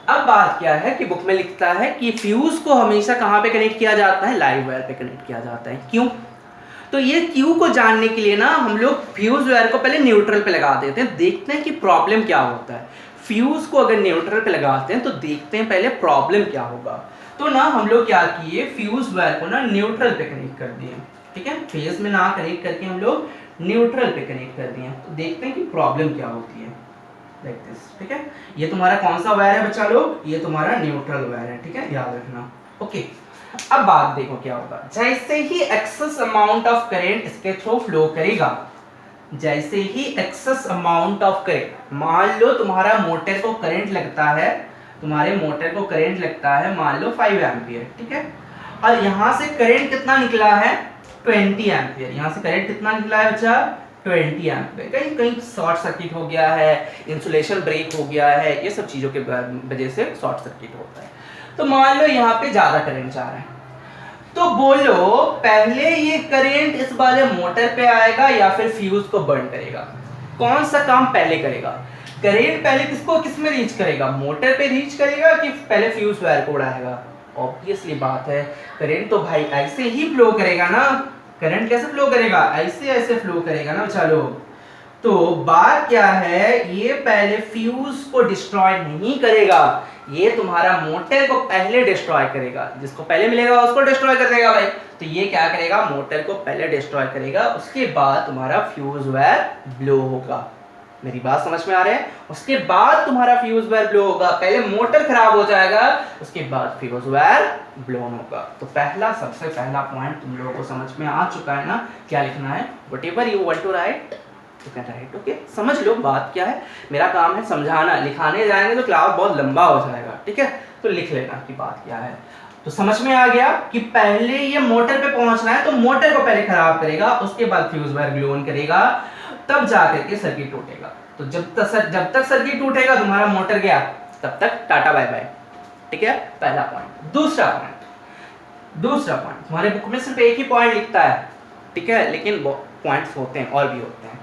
अब बात क्या है कि बुक में लिखता है कि फ्यूज को हमेशा कहां पे कनेक्ट किया जाता है, लाइव वायर पे कनेक्ट किया जाता है। क्यों? तो ये क्यू को जानने के लिए ना हम लोग फ्यूज वायर को पहले न्यूट्रल पे लगा देते हैं, देखते हैं कि प्रॉब्लम क्या होता है। फ्यूज को अगर न्यूट्रल पे लगाते हैं तो देखते हैं पहले प्रॉब्लम क्या होगा। तो ना हम लोग क्या किए, फ्यूज वायर को ना न्यूट्रल पे कनेक्ट कर दिए, ठीक है, फेज में ना कनेक्ट करके हम लोग न्यूट्रल पे कनेक्ट कर दिए। तो देखते हैं कि प्रॉब्लम क्या होती है, लाइक दिस, ठीक है। ये तुम्हारा कौन सा वायर है बच्चा लोग, ये तुम्हारा न्यूट्रल वायर है, ठीक है, याद रखना। ओके, अब बात देखो क्या होगा, जैसे ही एक्सेस अमाउंट ऑफ करंट इसके थ्रू फ्लो करेगा, जैसे ही एक्सेस अमाउंट ऑफ करंट, मान लो तुम्हारा मोटर को करंट लगता है, तुम्हारे मोटर को करंट लगता है मान लो 5 एम्पियर, ठीक है, और यहां से करंट कितना निकला है, 20 एम्पियर। यहां से करंट कितना निकला है बच्चा, 20 एम्पियर। कहीं कहीं शॉर्ट सर्किट हो गया है, इंसुलेशन ब्रेक हो गया है, ये सब चीजों के वजह से शॉर्ट सर्किट होता है। तो मान लो यहाँ पे ज्यादा करंट जा रहा है, तो बोलो पहले ये करंट इस वाले मोटर पे आएगा या फिर फ्यूज को बर्न करेगा, कौन सा काम पहले करेगा? करंट पहले किसको, किस में रीच करेगा, मोटर पे रीच करेगा कि पहले फ्यूज वायर को उड़ाएगा? ऑब्वियसली बात है, करंट तो भाई ऐसे ही फ्लो करेगा ना, करंट कैसे फ्लो करेगा, ऐसे ऐसे फ्लो करेगा ना। चलो, तो बात क्या है, ये पहले फ्यूज को डिस्ट्रॉय नहीं करेगा, ये तुम्हारा मोटर को पहले डिस्ट्रॉय करेगा, जिसको पहले मिलेगा उसको डिस्ट्रॉय कर देगा भाई। तो ये क्या करेगा, मोटर को पहले डिस्ट्रॉय करेगा, उसके बाद तुम्हारा फ्यूज वायर ब्लो होगा। मेरी बात समझ में आ रहा है? उसके बाद तुम्हारा फ्यूज वायर ब्लो होगा, पहले मोटर खराब हो जाएगा, उसके बाद फ्यूज वायर ब्लोन होगा। तो पहला, सबसे पहला पॉइंट तुम लोगों को समझ में आ चुका है ना, क्या लिखना है, whatever you want to write you can write. Okay, समझ लो बात क्या है, मेरा काम है समझाना, लिखाने जाएंगे तो क्लास बहुत लंबा हो जाएगा, ठीक है, तो लिख लेना कि बात क्या है। तो समझ में आ गया कि पहले ये मोटर पे पहुंचना है, तो मोटर को पहले खराब करेगा, उसके बाद फ्यूज वायर ग्लोन करेगा, तब जाकर के सर्किट टूटेगा। तो जब तक सर्किट टूटेगा तुम्हारा मोटर गया, तब तक टाटा बाय बाय, ठीक है, पहला पॉइंट। दूसरा पॉइंट तुम्हारे बुक में सिर्फ एक ही पॉइंट लिखता है, ठीक है, लेकिन पॉइंट्स होते हैं और भी होते हैं।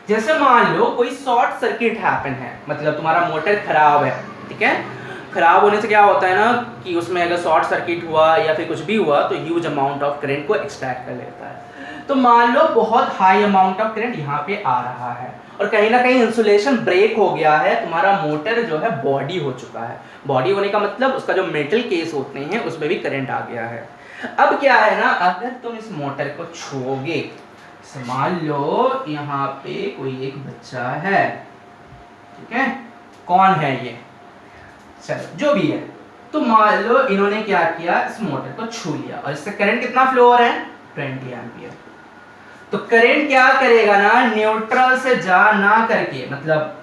जैसे मान लो कोई शॉर्ट सर्किट हैपन है, मतलब तुम्हारा मोटर खराब है, ठीक है, खराब होने से क्या होता है ना कि उसमें अगर शॉर्ट सर्किट हुआ या फिर कुछ भी हुआ तो ह्यूज अमाउंट ऑफ करंट को एक्सट्रैक्ट कर लेता है। तो मान लो बहुत हाई अमाउंट ऑफ करंट यहाँ पे आ रहा है और कहीं ना कहीं इंसुलेशन ब्रेक हो गया है, तुम्हारा मोटर जो है बॉडी हो चुका है। बॉडी होने का मतलब उसका जो मेटल केस होते हैं उसमें भी करंट आ गया है। अब क्या है ना, अगर तुम इस मोटर को छूओगे, मान लो यहाँ पे कोई एक बच्चा है, ठीक है, कौन है ये, चलो जो भी है, तो मान लो इन्होंने क्या किया, इस मोटर को छू लिया और इससे करंट कितना फ्लो हो रहा है, 20 एम्पियर। तो करंट क्या करेगा ना, न्यूट्रल से जा ना करके, मतलब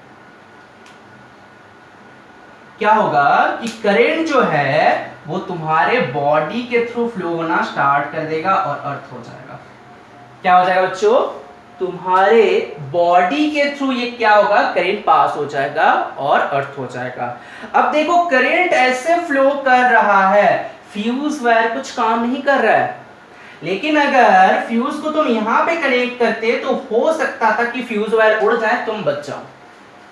क्या होगा कि करंट जो है वो तुम्हारे बॉडी के थ्रू फ्लो होना स्टार्ट कर देगा और अर्थ हो जाएगा। क्या हो जाएगा बच्चों, तुम्हारे बॉडी के थ्रू ये क्या होगा, करंट पास हो जाएगा और अर्थ हो जाएगा। अब देखो करंट ऐसे फ्लो कर रहा है, फ्यूज वायर कुछ काम नहीं कर रहा है, लेकिन अगर फ्यूज को तुम यहां पे कनेक्ट करते तो हो सकता था कि फ्यूज वायर उड़ जाए, तुम बच जाओ।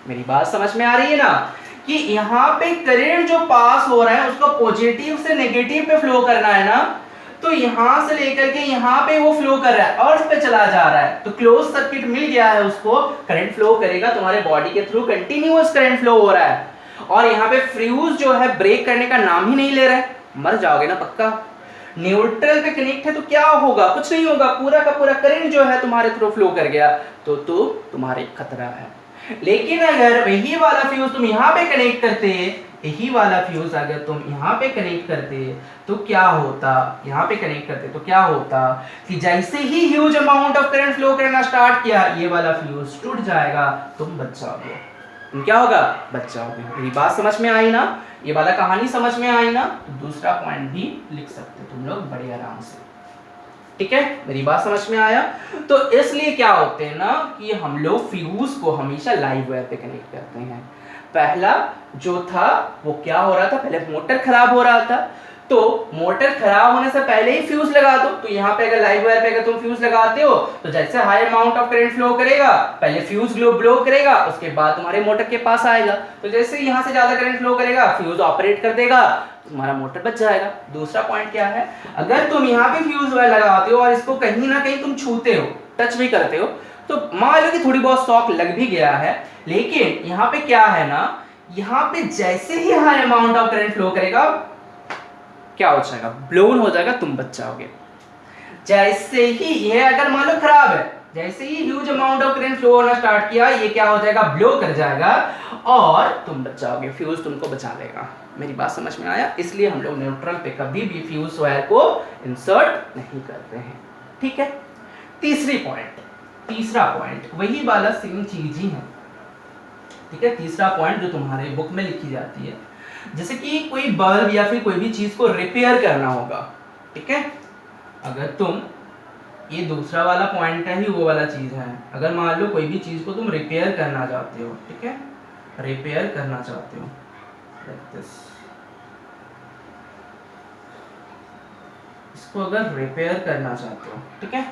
मेरी बात समझ में आ रही है ना, कि यहाँ पे करंट जो पास हो रहा है उसको पॉजिटिव से नेगेटिव पे फ्लो करना है ना, तो यहां से लेकर के यहाँ पे वो फ्लो कर रहा है, अर्थ पे चला जा रहा है, तो क्लोज सर्किट मिल गया है उसको, करंट फ्लो करेगा तुम्हारे बॉडी के थ्रू, कंटिन्यूअस करंट फ्लो हो रहा है। और यहाँ पे फ्यूज जो है ब्रेक करने का नाम ही नहीं ले रहा है, मर जाओगे ना पक्का। न्यूट्रल पे कनेक्ट है तो क्या होगा, कुछ नहीं होगा, पूरा का पूरा करंट जो है तुम्हारे थ्रू फ्लो कर गया, तो तुम्हारे खतरा है। लेकिन अगर वही वाला फ्यूज तुम यहाँ पे कनेक्ट करते, यही वाला फ्यूज अगर तुम यहाँ पे कनेक्ट करते तो क्या होता, यहाँ पे कनेक्ट करते तो क्या होता कि जैसे ही huge amount of current flow करना स्टार्ट किया, ये वाला फ्यूज टूट जाएगा, तुम बच जाओगे। तुम क्या होगा, बच जाओगे। मेरी बात समझ में आई ना, ये वाला कहानी समझ में आई ना, तो दूसरा पॉइंट भी लिख सकते हो तुम लोग बड़े आराम से, ठीक है। मेरी बात समझ में आया। तो इसलिए क्या होते हैं ना कि हम लोग फ्यूज को हमेशा लाइव वायर पे कनेक्ट करते हैं। पहला जो था वो क्या हो रहा था, पहले मोटर खराब हो रहा था, तो मोटर खराब होने से पहले ही फ्यूज लगा दो। तो यहाँ पे अगर लाइव वायर पे अगर तुम फ्यूज लगाते हो तो जैसे high amount of current flow करेगा, पहले फ्यूज ब्लो करेगा, उसके बाद तुम्हारे मोटर के पास आएगा, तो जैसे यहाँ से ज्यादा करंट फ्लो करेगा, फ्यूज ऑपरेट कर देगा, तुम्हारा मोटर बच जाएगा। दूसरा पॉइंट क्या है, अगर तुम यहाँ पे फ्यूज वायर लगाते हो और इसको कहीं ना कहीं तुम छूते हो, टच भी करते हो, तो मान लो कि थोड़ी बहुत शॉक लग भी गया है, लेकिन यहाँ पे क्या है ना, यहाँ पे जैसे ही high amount of current flow करेगा, क्या हो जाएगा, ब्लोन हो जाएगा, तुम बच जाओगे। जैसे ही ये अगर मान लो खराब है, जैसे ही huge amount of current flow होना स्टार्ट किया, ये क्या हो जाएगा, ब्लो कर जाएगा और तुम बच जाओगे, फ्यूज तुमको बचा लेगा। मेरी बात समझ में आया। इसलिए हम लोग न्यूट्रल पे कभी भी फ्यूज वायर को इंसर्ट नहीं करते हैं, ठीक है। तीसरा पॉइंट वही वाला सेम चीज ही है, ठीक है। तीसरा पॉइंट जो तुम्हारे बुक में लिखी जाती है, जैसे कि कोई बल्ब या फिर कोई भी चीज को रिपेयर करना होगा, ठीक है। अगर तुम, ये दूसरा वाला पॉइंट है ही वो वाला चीज है, अगर मान लो कोई भी चीज को तुम रिपेयर करना चाहते हो, ठीक है, रिपेयर करना चाहते हो, इसको अगर रिपेयर करना चाहते हो, ठीक है,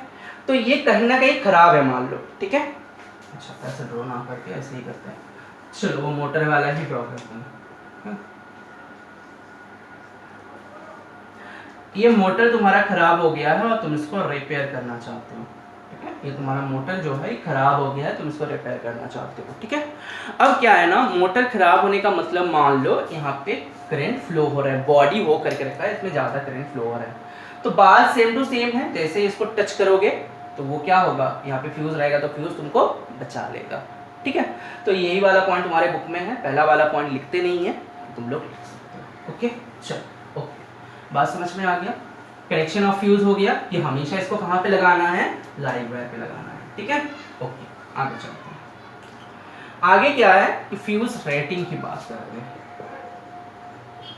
तो ये कहीं ना कहीं खराब है मान लो, ठीक है। अच्छा, ऐसे ड्रॉ ना करके ऐसे ही करते हैं, चलो वो मोटर वाला ही ड्रॉ करते हैं। ये मोटर तुम्हारा खराब हो गया है और तुम इसको रिपेयर करना चाहते हो, ठीक है। ये तुम्हारा मोटर जो है खराब हो गया है, तुम इसको रिपेयर करना चाहते हो, ठीक है। अब क्या है ना, मोटर खराब होने का मतलब मान लो यहाँ पे करंट फ्लो हो रहा है, बॉडी हो करके रखा है, इसमें ज्यादा करंट फ्लो हो रहा है, तो बात सेम टू सेम है। जैसे इसको टच करोगे तो वो क्या होगा, यहाँ पे फ्यूज रहेगा तो फ्यूज तुमको बचा लेगा, ठीक है। तो यही वाला पॉइंट तुम्हारे बुक में है, पहला वाला पॉइंट लिखते नहीं है, तुम लोग लिख सकते हो, ओके। चलो, ओके, बात समझ में आ गया। कनेक्शन ऑफ फ्यूज हो गया कि हमेशा इसको कहाँ पे लगाना है, लाइव वायर पे लगाना है, ठीक है, ओके। आगे चलते हैं। आगे क्या है कि फ्यूज रेटिंग की बात कर रहे हैं,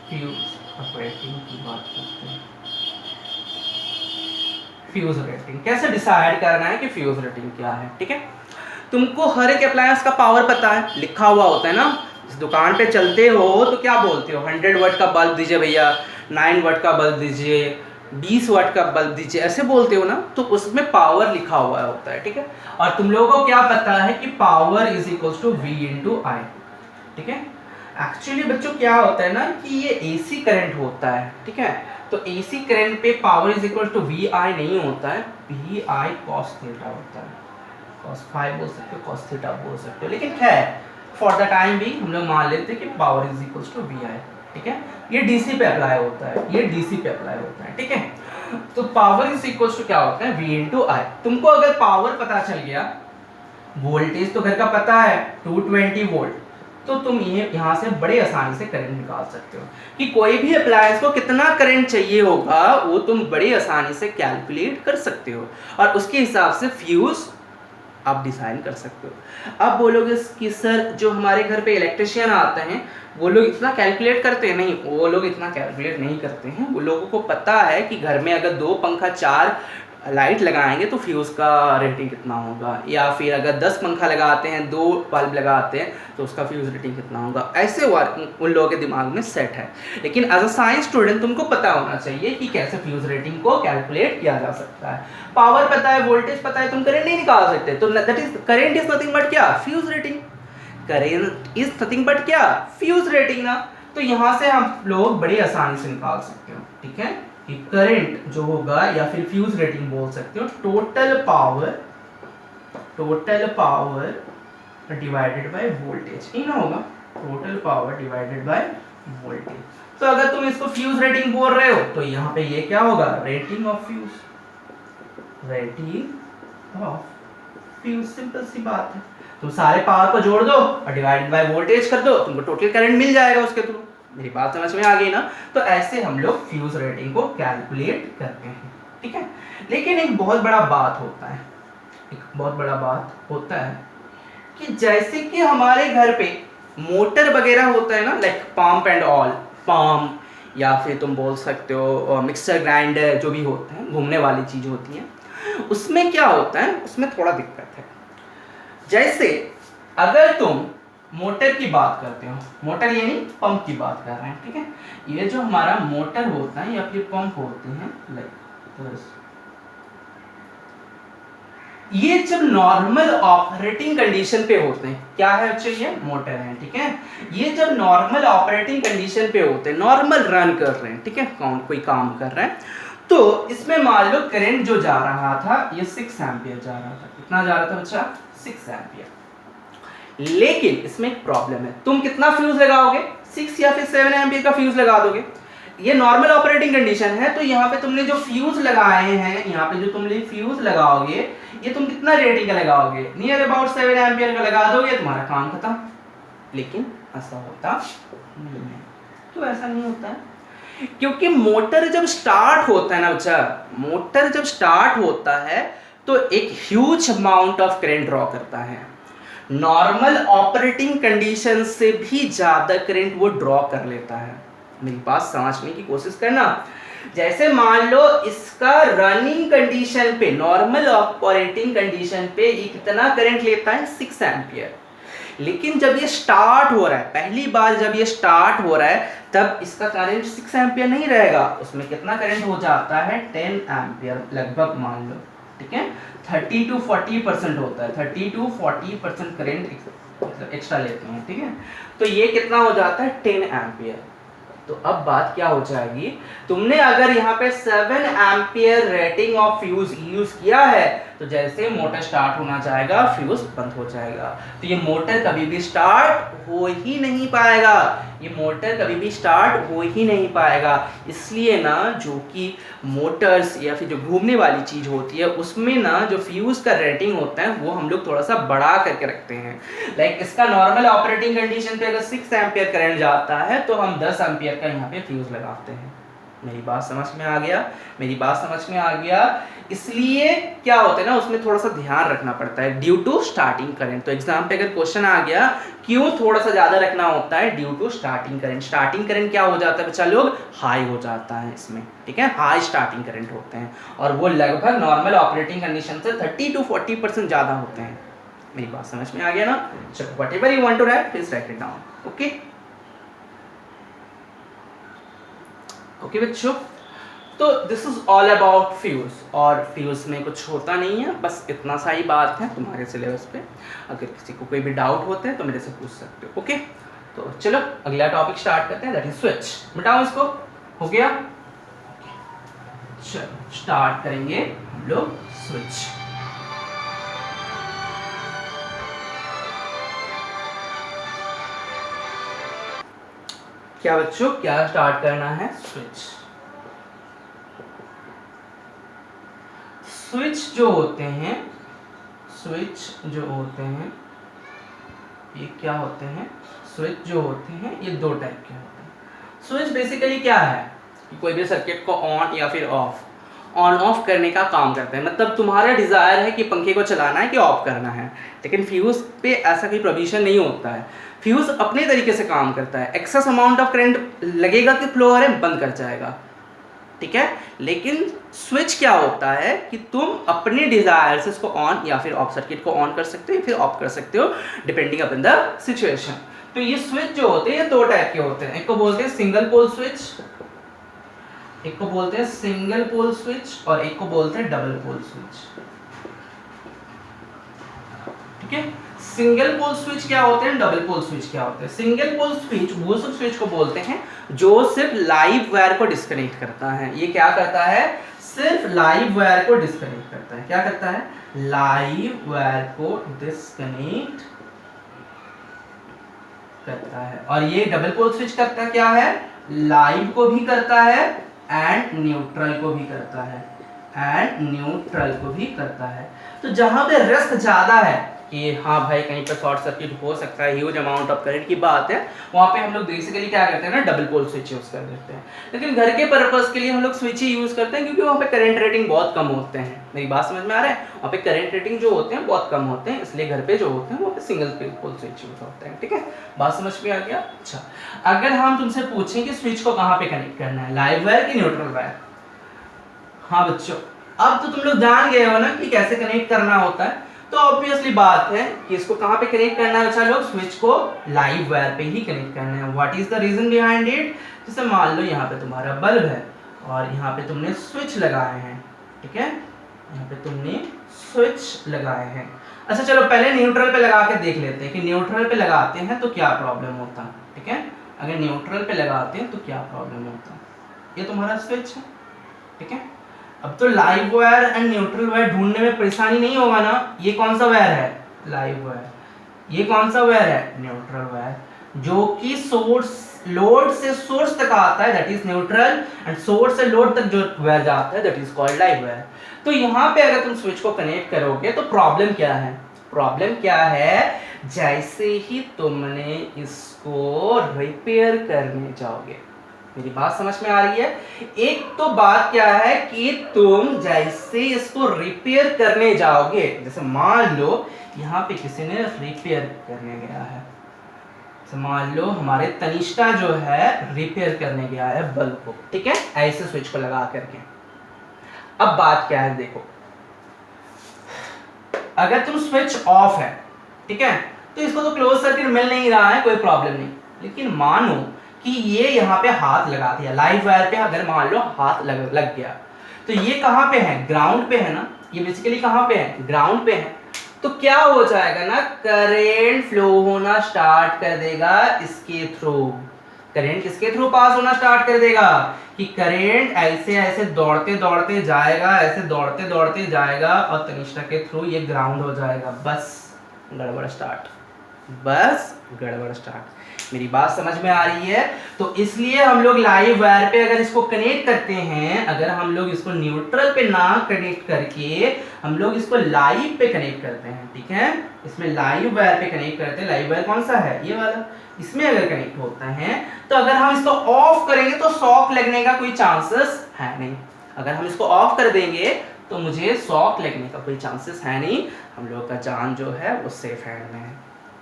फ्यूज रेटिंग की बात करते हैं। फ्यूज रेटिंग कैसे डिसाइड करना है कि फ्यूज रेटिंग क्या है, ठीक है। तुमको हर एक अप्लायंस का पावर पता है, लिखा हुआ होता है ना, इस दुकान पे चलते हो तो क्या बोलते हो, 100 वाट का बल्ब दीजिए भैया, 9 वाट का बल्ब दीजिए, 20 वाट का बल्ब दीजिए, ऐसे बोलते हो ना, तो उसमें पावर लिखा हुआ होता है, ठीक है। और तुम लोगों को क्या पता है कि power is equals to V into I, ठीक है। एक्चुअली बच्चों क्या होता है ना कि ये एसी करंट होता है, ठीक है। तो एसी करंट पे power is equal to V I नहीं होता है, वी आई कॉस थीटा होता है। कॉस फाई बोल सकते हो, कॉस थीटा बोल सकते हो, लेकिन क्या है फॉर द टाइम भी हम लोग मान लेते हैं कि power is equal to V I, ठीक है। ये डीसी पे अप्लाई होता है, ये डीसी पे अप्लाई होता है, ठीक है। तो पावर इज इक्वल टू क्या होता है वी इंटू आई। तुमको अगर पावर पता चल गया, वोल्टेज तो घर का पता है 220 वोल्ट, तो तुम ये यहाँ से बड़े आसानी से करंट निकाल सकते हो कि कोई भी अप्लायंस को कितना करंट चाहिए होगा वो तुम बड़ी आसानी से कैलकुलेट कर सकते हो और उसके हिसाब से फ्यूज आप डिजाइन कर सकते हो। अब बोलोगे कि सर जो हमारे घर पे इलेक्ट्रिशियन आते हैं वो लोग इतना कैलकुलेट करते हैं? नहीं, वो लोग इतना कैलकुलेट नहीं करते हैं। वो लोगों को पता है कि घर में अगर 2 पंखा 4 लाइट लगाएंगे तो फ्यूज़ का रेटिंग कितना होगा, या फिर अगर 10 पंखा लगाते हैं 2 बल्ब लगाते हैं तो उसका फ्यूज़ रेटिंग कितना होगा, ऐसे उन लोगों के दिमाग में सेट है। लेकिन एज अ साइंस स्टूडेंट तुमको पता होना चाहिए कि कैसे फ्यूज़ रेटिंग को कैलकुलेट किया जा सकता है। पावर पता है, वोल्टेज पता है, तुम करंट नहीं निकाल सकते, तो that is current is nothing but क्या, fuse rating. Current is nothing but क्या, फ्यूज़ रेटिंग ना। तो यहाँ से हम लोग बड़ी आसानी से निकाल सकते हो, ठीक है, कि करंट जो होगा या फिर फ्यूज रेटिंग बोल सकते हो, total power divided by voltage, ही ना होगा, total power divided by voltage. तो अगर तुम इसको फ्यूज रेटिंग बोल रहे हो तो यहाँ पे ये क्या होगा, rating of fuse, rating of fuse. Simple सी बात है, तुम सारे पावर को जोड़ दो और डिवाइडेड बाय वोल्टेज कर दो, तुमको टोटल करंट मिल जाएगा उसके थ्रू। मेरी बात समझ में आ गई ना? तो ऐसे हम लोग फ्यूज रेटिंग को कैलकुलेट करते हैं, ठीक है। लेकिन एक बहुत बड़ा बात होता है, एक बहुत बड़ा बात होता है कि जैसे कि हमारे घर पे मोटर वगैरह होता है ना, like pump and all, pump या फिर तुम बोल सकते हो मिक्सर ग्राइंडर, जो भी होते हैं घूमने वाली चीज होती हैं, उसमें क्या होता है, उसमें थोड़ा दिक्कत है। जैसे अगर तुम मोटर की बात करते हो, मोटर यानी पंप की बात कर रहे हैं, ठीक है। ये जो हमारा मोटर होता है या फिर पंप होते हैं, लाइक ये जब नॉर्मल ऑपरेटिंग कंडीशन पे होते हैं, क्या है बच्चे, ये मोटर है, ठीक है। ये जब नॉर्मल ऑपरेटिंग कंडीशन पे होते हैं, नॉर्मल रन कर रहे हैं, ठीक है, कोई काम कर रहे हैं, तो इसमें मान लो करंट जो जा रहा था ये 6 एम्पियर जा रहा था। कितना जा रहा था बच्चा, 6 एम्पियर। लेकिन इसमें एक प्रॉब्लम है, तुम कितना फ्यूज लगाओगे, 6 या फिर 7 एम्पियर का फ्यूज लगा दोगे। ये नॉर्मल ऑपरेटिंग कंडीशन है, तो यहाँ पे तुमने जो फ्यूज लगाए हैं, यहाँ पे जो तुमने फ्यूज लगाओगे, ये तुम कितना रेटिंग का लगाओगे, नियर अबाउट 7 एम्पियर का लगा दोगे, तुम्हारा काम खत्म। लेकिन ऐसा होता नहीं है। तो ऐसा नहीं होता है क्योंकि मोटर जब स्टार्ट होता है ना बच्चा, मोटर जब स्टार्ट होता है तो एक huge amount of current draw करता है। नॉर्मल ऑपरेटिंग कंडीशन से भी ज्यादा करंट वो ड्रॉ कर लेता है। मेरी बात समझने की कोशिश करना। जैसे मान लो इसका रनिंग कंडीशन पे, नॉर्मल ऑपरेटिंग कंडीशन पे ये कितना करंट लेता है, 6 एम्पियर। लेकिन जब ये स्टार्ट हो रहा है, पहली बार जब ये स्टार्ट हो रहा है, तब इसका करंट 6 एम्पियर नहीं रहेगा, उसमें कितना करंट हो जाता है, 10 एम्पियर लगभग मान लो, ठीक है। 30 to 40% होता है, 30 to 40% करंट एक्स्ट्रा लेते हैं, ठीक है। तो ये कितना हो जाता है, 10 एम्पियर। तो अब बात क्या हो जाएगी, तुमने अगर यहाँ पे 7 ampere rating of fuse use किया है, तो जैसे मोटर स्टार्ट होना चाहेगा फ्यूज बंद हो जाएगा। तो ये मोटर कभी भी स्टार्ट हो ही नहीं पाएगा, ये मोटर कभी भी स्टार्ट हो ही नहीं पाएगा। इसलिए ना जो कि मोटर्स या फिर जो घूमने वाली चीज होती है उसमें ना जो फ्यूज का रेटिंग होता है वो हम लोग थोड़ा सा बढ़ा करके रखते हैं। लाइक इसका नॉर्मल ऑपरेटिंग कंडीशन पे अगर 6 एम्पियर करंट जाता है तो हम 10 एम्पियर का यहाँ पे फ्यूज लगाते हैं। मेरी बात समझ में आ गया, मेरी बात समझ में आ गया। इसलिए क्या होता है ना, उसमें थोड़ा सा ध्यान रखना पड़ता है ड्यू टू स्टार्टिंग करंट। तो एग्जाम पे अगर क्वेश्चन आ गया क्यों थोड़ा सा ज्यादा रखना होता है, due to starting current. Starting current क्या हो जाता है बच्चा लोग, हाई हो जाता है इसमें, ठीक है, हाई स्टार्टिंग करंट होते हैं और वो लगभग नॉर्मल ऑपरेटिंग कंडीशन से 30 to 40% ज्यादा होते हैं। मेरी बात समझ में आ गया ना? चलो whatever you want to write please write it down. Okay okay बच्चों, तो this is all about fuse. और फ्यूज में कुछ होता नहीं है, बस इतना सा ही बात है तुम्हारे सिलेबस पे। अगर किसी को कोई भी डाउट होते हैं तो मेरे से पूछ सकते हो। ओके तो चलो अगला टॉपिक स्टार्ट करते हैं, दैट इज स्विच। मिटाओ इसको, हो गया। चलो स्टार्ट करेंगे हम लोग स्विच। क्या बच्चों, क्या स्टार्ट करना है? स्विच। स्विच जो होते हैं, स्विच जो होते हैं ये क्या होते हैं? स्विच जो होते हैं ये दो टाइप के होते हैं। स्विच बेसिकली क्या है कि कोई भी सर्किट को ऑन या फिर ऑन ऑफ करने का काम करता है। मतलब तुम्हारा डिजायर है कि पंखे को चलाना है कि ऑफ करना है, लेकिन फ्यूज पे ऐसा कोई प्रोविजन नहीं होता है। फ्यूज अपने तरीके से काम करता है, एक्सेस अमाउंट ऑफ करंट लगेगा कि फ्लो हो रहा है, बंद कर जाएगा, ठीक है। लेकिन स्विच क्या होता है कि तुम अपने डिजायर से इसको ऑन या फिर ऑफ, सर्किट को ऑन कर सकते हो या फिर ऑफ कर सकते हो डिपेंडिंग अपन द सिचुएशन। तो ये स्विच जो होते हैं ये दो टाइप के होते हैं। एक को बोलते हैं सिंगल पोल स्विच, एक को बोलते हैं सिंगल पोल स्विच और एक को बोलते हैं डबल पोल स्विच, ठीक है। सिंगल पोल स्विच क्या होते हैं, डबल पोल स्विच क्या होते हैं? सिंगल पोल स्विच वो सब स्विच को बोलते हैं जो सिर्फ लाइव वायर को डिस्कनेक्ट करता है। ये क्या करता है? सिर्फ लाइव वायर को डिस्कनेक्ट करता है। क्या करता है? लाइव वायर को डिस्कनेक्ट करता है। और ये डबल पोल स्विच करता क्या है? लाइव को भी करता है एंड न्यूट्रल को भी करता है, एंड न्यूट्रल को भी करता है। तो जहां पे रिस्क ज्यादा है कि हाँ भाई कहीं पर शॉर्ट सर्किट हो सकता है, ह्यूज अमाउंट ऑफ करंट की बात है, वहाँ पे हम लोग बेसिकली क्या करते हैं ना, डबल पोल स्विच यूज कर देते हैं। लेकिन घर के पर्पस के लिए हम लोग स्विच ही यूज करते हैं क्योंकि वहाँ पे करंट रेटिंग बहुत कम होते हैं। मेरी बात समझ में आ रहा है? वहाँ पे करंट रेटिंग जो होते हैं बहुत कम होते हैं, इसलिए घर पे जो होते हैं वहाँ पे सिंगल पोल स्विच यूज होते हैं, ठीक है। बात समझ में आ गया? अच्छा, अगर हम तुमसे पूछें कि स्विच को कहाँ पे कनेक्ट करना है, लाइव वायर की न्यूट्रल वायर? हाँ बच्चों, अब तो तुम लोग जान गए हो ना कि कैसे कनेक्ट करना होता है। तो ऑब्वियसली बात है कि इसको कहाँ पे कनेक्ट करना है? अच्छा लोग, स्विच को लाइव वायर पे ही कनेक्ट करना है। What is the reason behind it? जैसे मान लो यहाँ पे तुम्हारा बल्ब है और यहाँ पे तुमने स्विच लगाए हैं, ठीक है, यहाँ पे तुमने स्विच लगाए हैं। अच्छा चलो पहले न्यूट्रल पे लगा के देख लेते हैं कि न्यूट्रल पे लगाते हैं तो क्या प्रॉब्लम होता है, ठीक है। अगर न्यूट्रल पे लगाते हैं तो क्या प्रॉब्लम होता है? ये तुम्हारा स्विच है, ठीक है। अब तो live wire and neutral wire ढूंढने में परेशानी नहीं होगा ना। ये कौन सा वायर है? Live wire. ये कौन सा वायर है? Neutral wire. जो कि सोर्स, लोड से सोर्स तक आता है that is neutral, and source से लोड तक जो वायर जाता है that is called live wire. तो यहाँ पे अगर तुम स्विच को कनेक्ट करोगे तो प्रॉब्लम क्या है? प्रॉब्लम क्या है? जैसे ही तुमने इसको रिपेयर करने जाओगे, मेरी बात समझ में आ रही है? एक तो बात क्या है कि तुम जैसे इसको रिपेयर करने जाओगे, जैसे मान लो यहाँ पे किसी ने रिपेयर करने गया है, जैसे मान लो हमारे तनिष्ठा जो है रिपेयर करने गया है बल्ब को, ठीक है, ऐसे स्विच को लगा करके। अब बात क्या है देखो, अगर तुम स्विच ऑफ है, ठीक है, तो इसको तो क्लोज सर्किट मिल नहीं रहा है, कोई प्रॉब्लम नहीं। लेकिन मानो कि ये यहाँ पे हाथ लगा दिया, लाइव वायर पे अगर मान लो हाथ लग गया, तो ये कहाँ पे है? ग्राउंड पे है ना। ये बेसिकली कहाँ पे है? ग्राउंड पे है। तो क्या हो जाएगा ना, करंट फ्लो होना स्टार्ट कर देगा इसके थ्रू। करंट किसके थ्रू पास होना स्टार्ट कर देगा? कि करंट ऐसे ऐसे दौड़ते दौड़ते जाएगा, ऐसे दौड़ते दौड़ते जाएगा और तनिष्ठा के थ्रू ये ग्राउंड हो जाएगा। बस गड़बड़ स्टार्ट, बस गड़बड़ स्टार्ट। मेरी बात समझ में आ रही है? तो इसलिए हम लोग लाइव वायर पे अगर इसको कनेक्ट करते हैं, अगर हम लोग इसको न्यूट्रल पे ना कनेक्ट करके हम लोग इसको लाइव पे कनेक्ट करते हैं, ठीक है, इसमें लाइव वायर पे कनेक्ट करते हैं। लाइव वायर कौन सा है? ये वाला। इसमें अगर कनेक्ट होता है तो अगर हम इसको ऑफ करेंगे तो शॉक लगने का कोई चांसेस है नहीं। अगर हम इसको ऑफ कर देंगे तो मुझे शॉक लगने का कोई चांसेस है नहीं। हम लोग का जान जो है वो सेफ हैंड में है।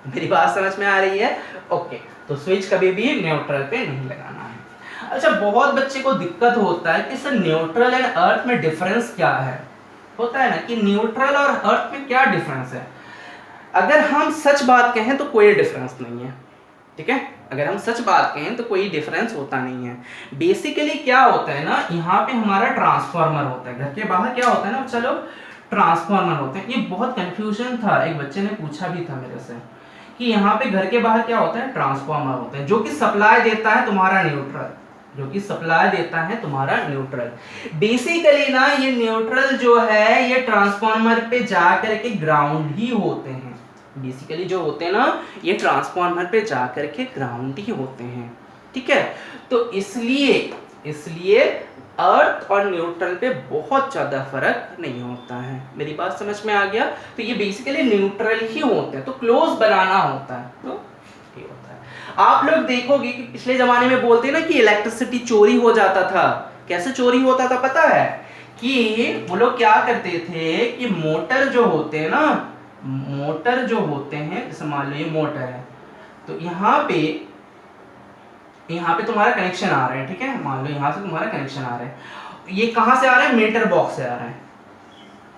मेरी बात समझ में आ रही है? ओके, तो स्विच कभी भी न्यूट्रल पे नहीं लगाना है। अच्छा, बहुत बच्चे को दिक्कत होता है कि सर न्यूट्रल एंड अर्थ में डिफरेंस क्या है? होता है ना कि न्यूट्रल और अर्थ में क्या डिफरेंस है? अगर हम सच बात कहें तो कोई डिफरेंस नहीं है, ठीक है। अगर हम सच बात कहें तो कोई डिफरेंस होता नहीं है। बेसिकली क्या होता है ना, यहाँ पे हमारा ट्रांसफार्मर होता है, घर के बाहर क्या होता है ना चलो, ट्रांसफार्मर होते हैं। ये बहुत कंफ्यूजन था, एक बच्चे ने पूछा भी था मेरे से कि यहाँ पे घर के बाहर क्या होता है, ट्रांसफार्मर होता है जो कि सप्लाई देता है तुम्हारा न्यूट्रल, जो कि सप्लाई देता है तुम्हारा न्यूट्रल। बेसिकली ना ये न्यूट्रल जो है ये ट्रांसफार्मर पे जा करके ग्राउंड ही होते हैं। बेसिकली जो होते हैं ना ये ट्रांसफार्मर पे जा करके ग्राउंड ही होते हैं, ठीक है। तो इसलिए अर्थ और न्यूट्रल पे बहुत ज़्यादा फर्क नहीं होता है। मेरी बात समझ में आ गया? तो ये बेसिकली न्यूट्रल ही होते हैं, तो क्लोज बनाना होता है, तो ये होता है। आप लोग देखोगे कि पिछले ज़माने में बोलते हैं ना कि इलेक्ट्रिसिटी चोरी हो जाता था। कैसे चोरी होता था पता है? कि वो लोग क्या करते थे कि मोटर जो होते हैं ना, मोटर जो होते हैं, जैसे मान लो ये मोटर है, तो यहाँ पे तुम्हारा कनेक्शन आ रहा है, ठीक है। मान लो यहाँ से तुम्हारा कनेक्शन आ रहा है, ये कहाँ से आ रहा है, मीटर बॉक्स से आ रहा है।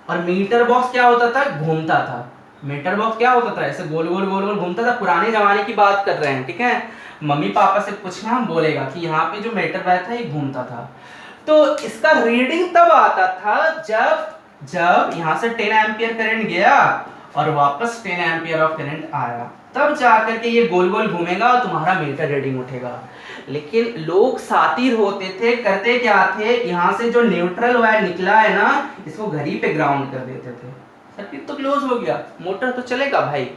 और मीटर बॉक्स क्या होता था, घूमता था। मीटर बॉक्स क्या होता था, ऐसे गोल गोल गोल गोल घूमता था। पुराने जमाने की बात कर रहे हैं, ठीक है। मम्मी पापा से पूछना, हम बोलेगा कि यहाँ पे जो मीटर बैठा था ये घूमता था। तो इसका रीडिंग तब आता था जब यहाँ से 10 एम्पियर करंट गया और वापस 10 एम्पियर ऑफ करंट आया, तब जाकर के ये गोल गोल घूमेगा और तुम्हारा मीटर रीडिंग उठेगा। लेकिन लोग सातिर होते थे, करते क्या थे, यहाँ से जो न्यूट्रल वायर निकला है ना, इसको घर ही पे ग्राउंड कर देते थे। सर्किट तो क्लोज हो गया, मोटर तो चलेगा भाई।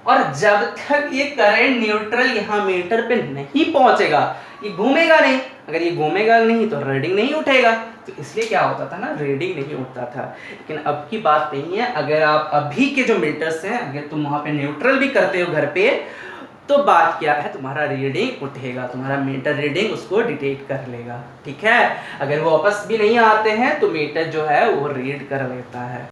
और जब तक ये करंट न्यूट्रल यहाँ मीटर पे नहीं पहुंचेगा, ये घूमेगा नहीं। अगर ये घूमेगा नहीं तो रीडिंग नहीं उठेगा। तो इसलिए क्या होता था ना, रीडिंग नहीं उठता था। लेकिन अब की बात नहीं है। अगर आप अभी के जो मीटर्स हैं, अगर तुम वहाँ पे न्यूट्रल भी करते हो घर पे, तो बात क्या है, तुम्हारा रीडिंग उठेगा, तुम्हारा मीटर रीडिंग उसको डिटेक्ट कर लेगा, ठीक है। अगर वो वापस भी नहीं आते हैं तो मीटर जो है वो रीड कर लेता है।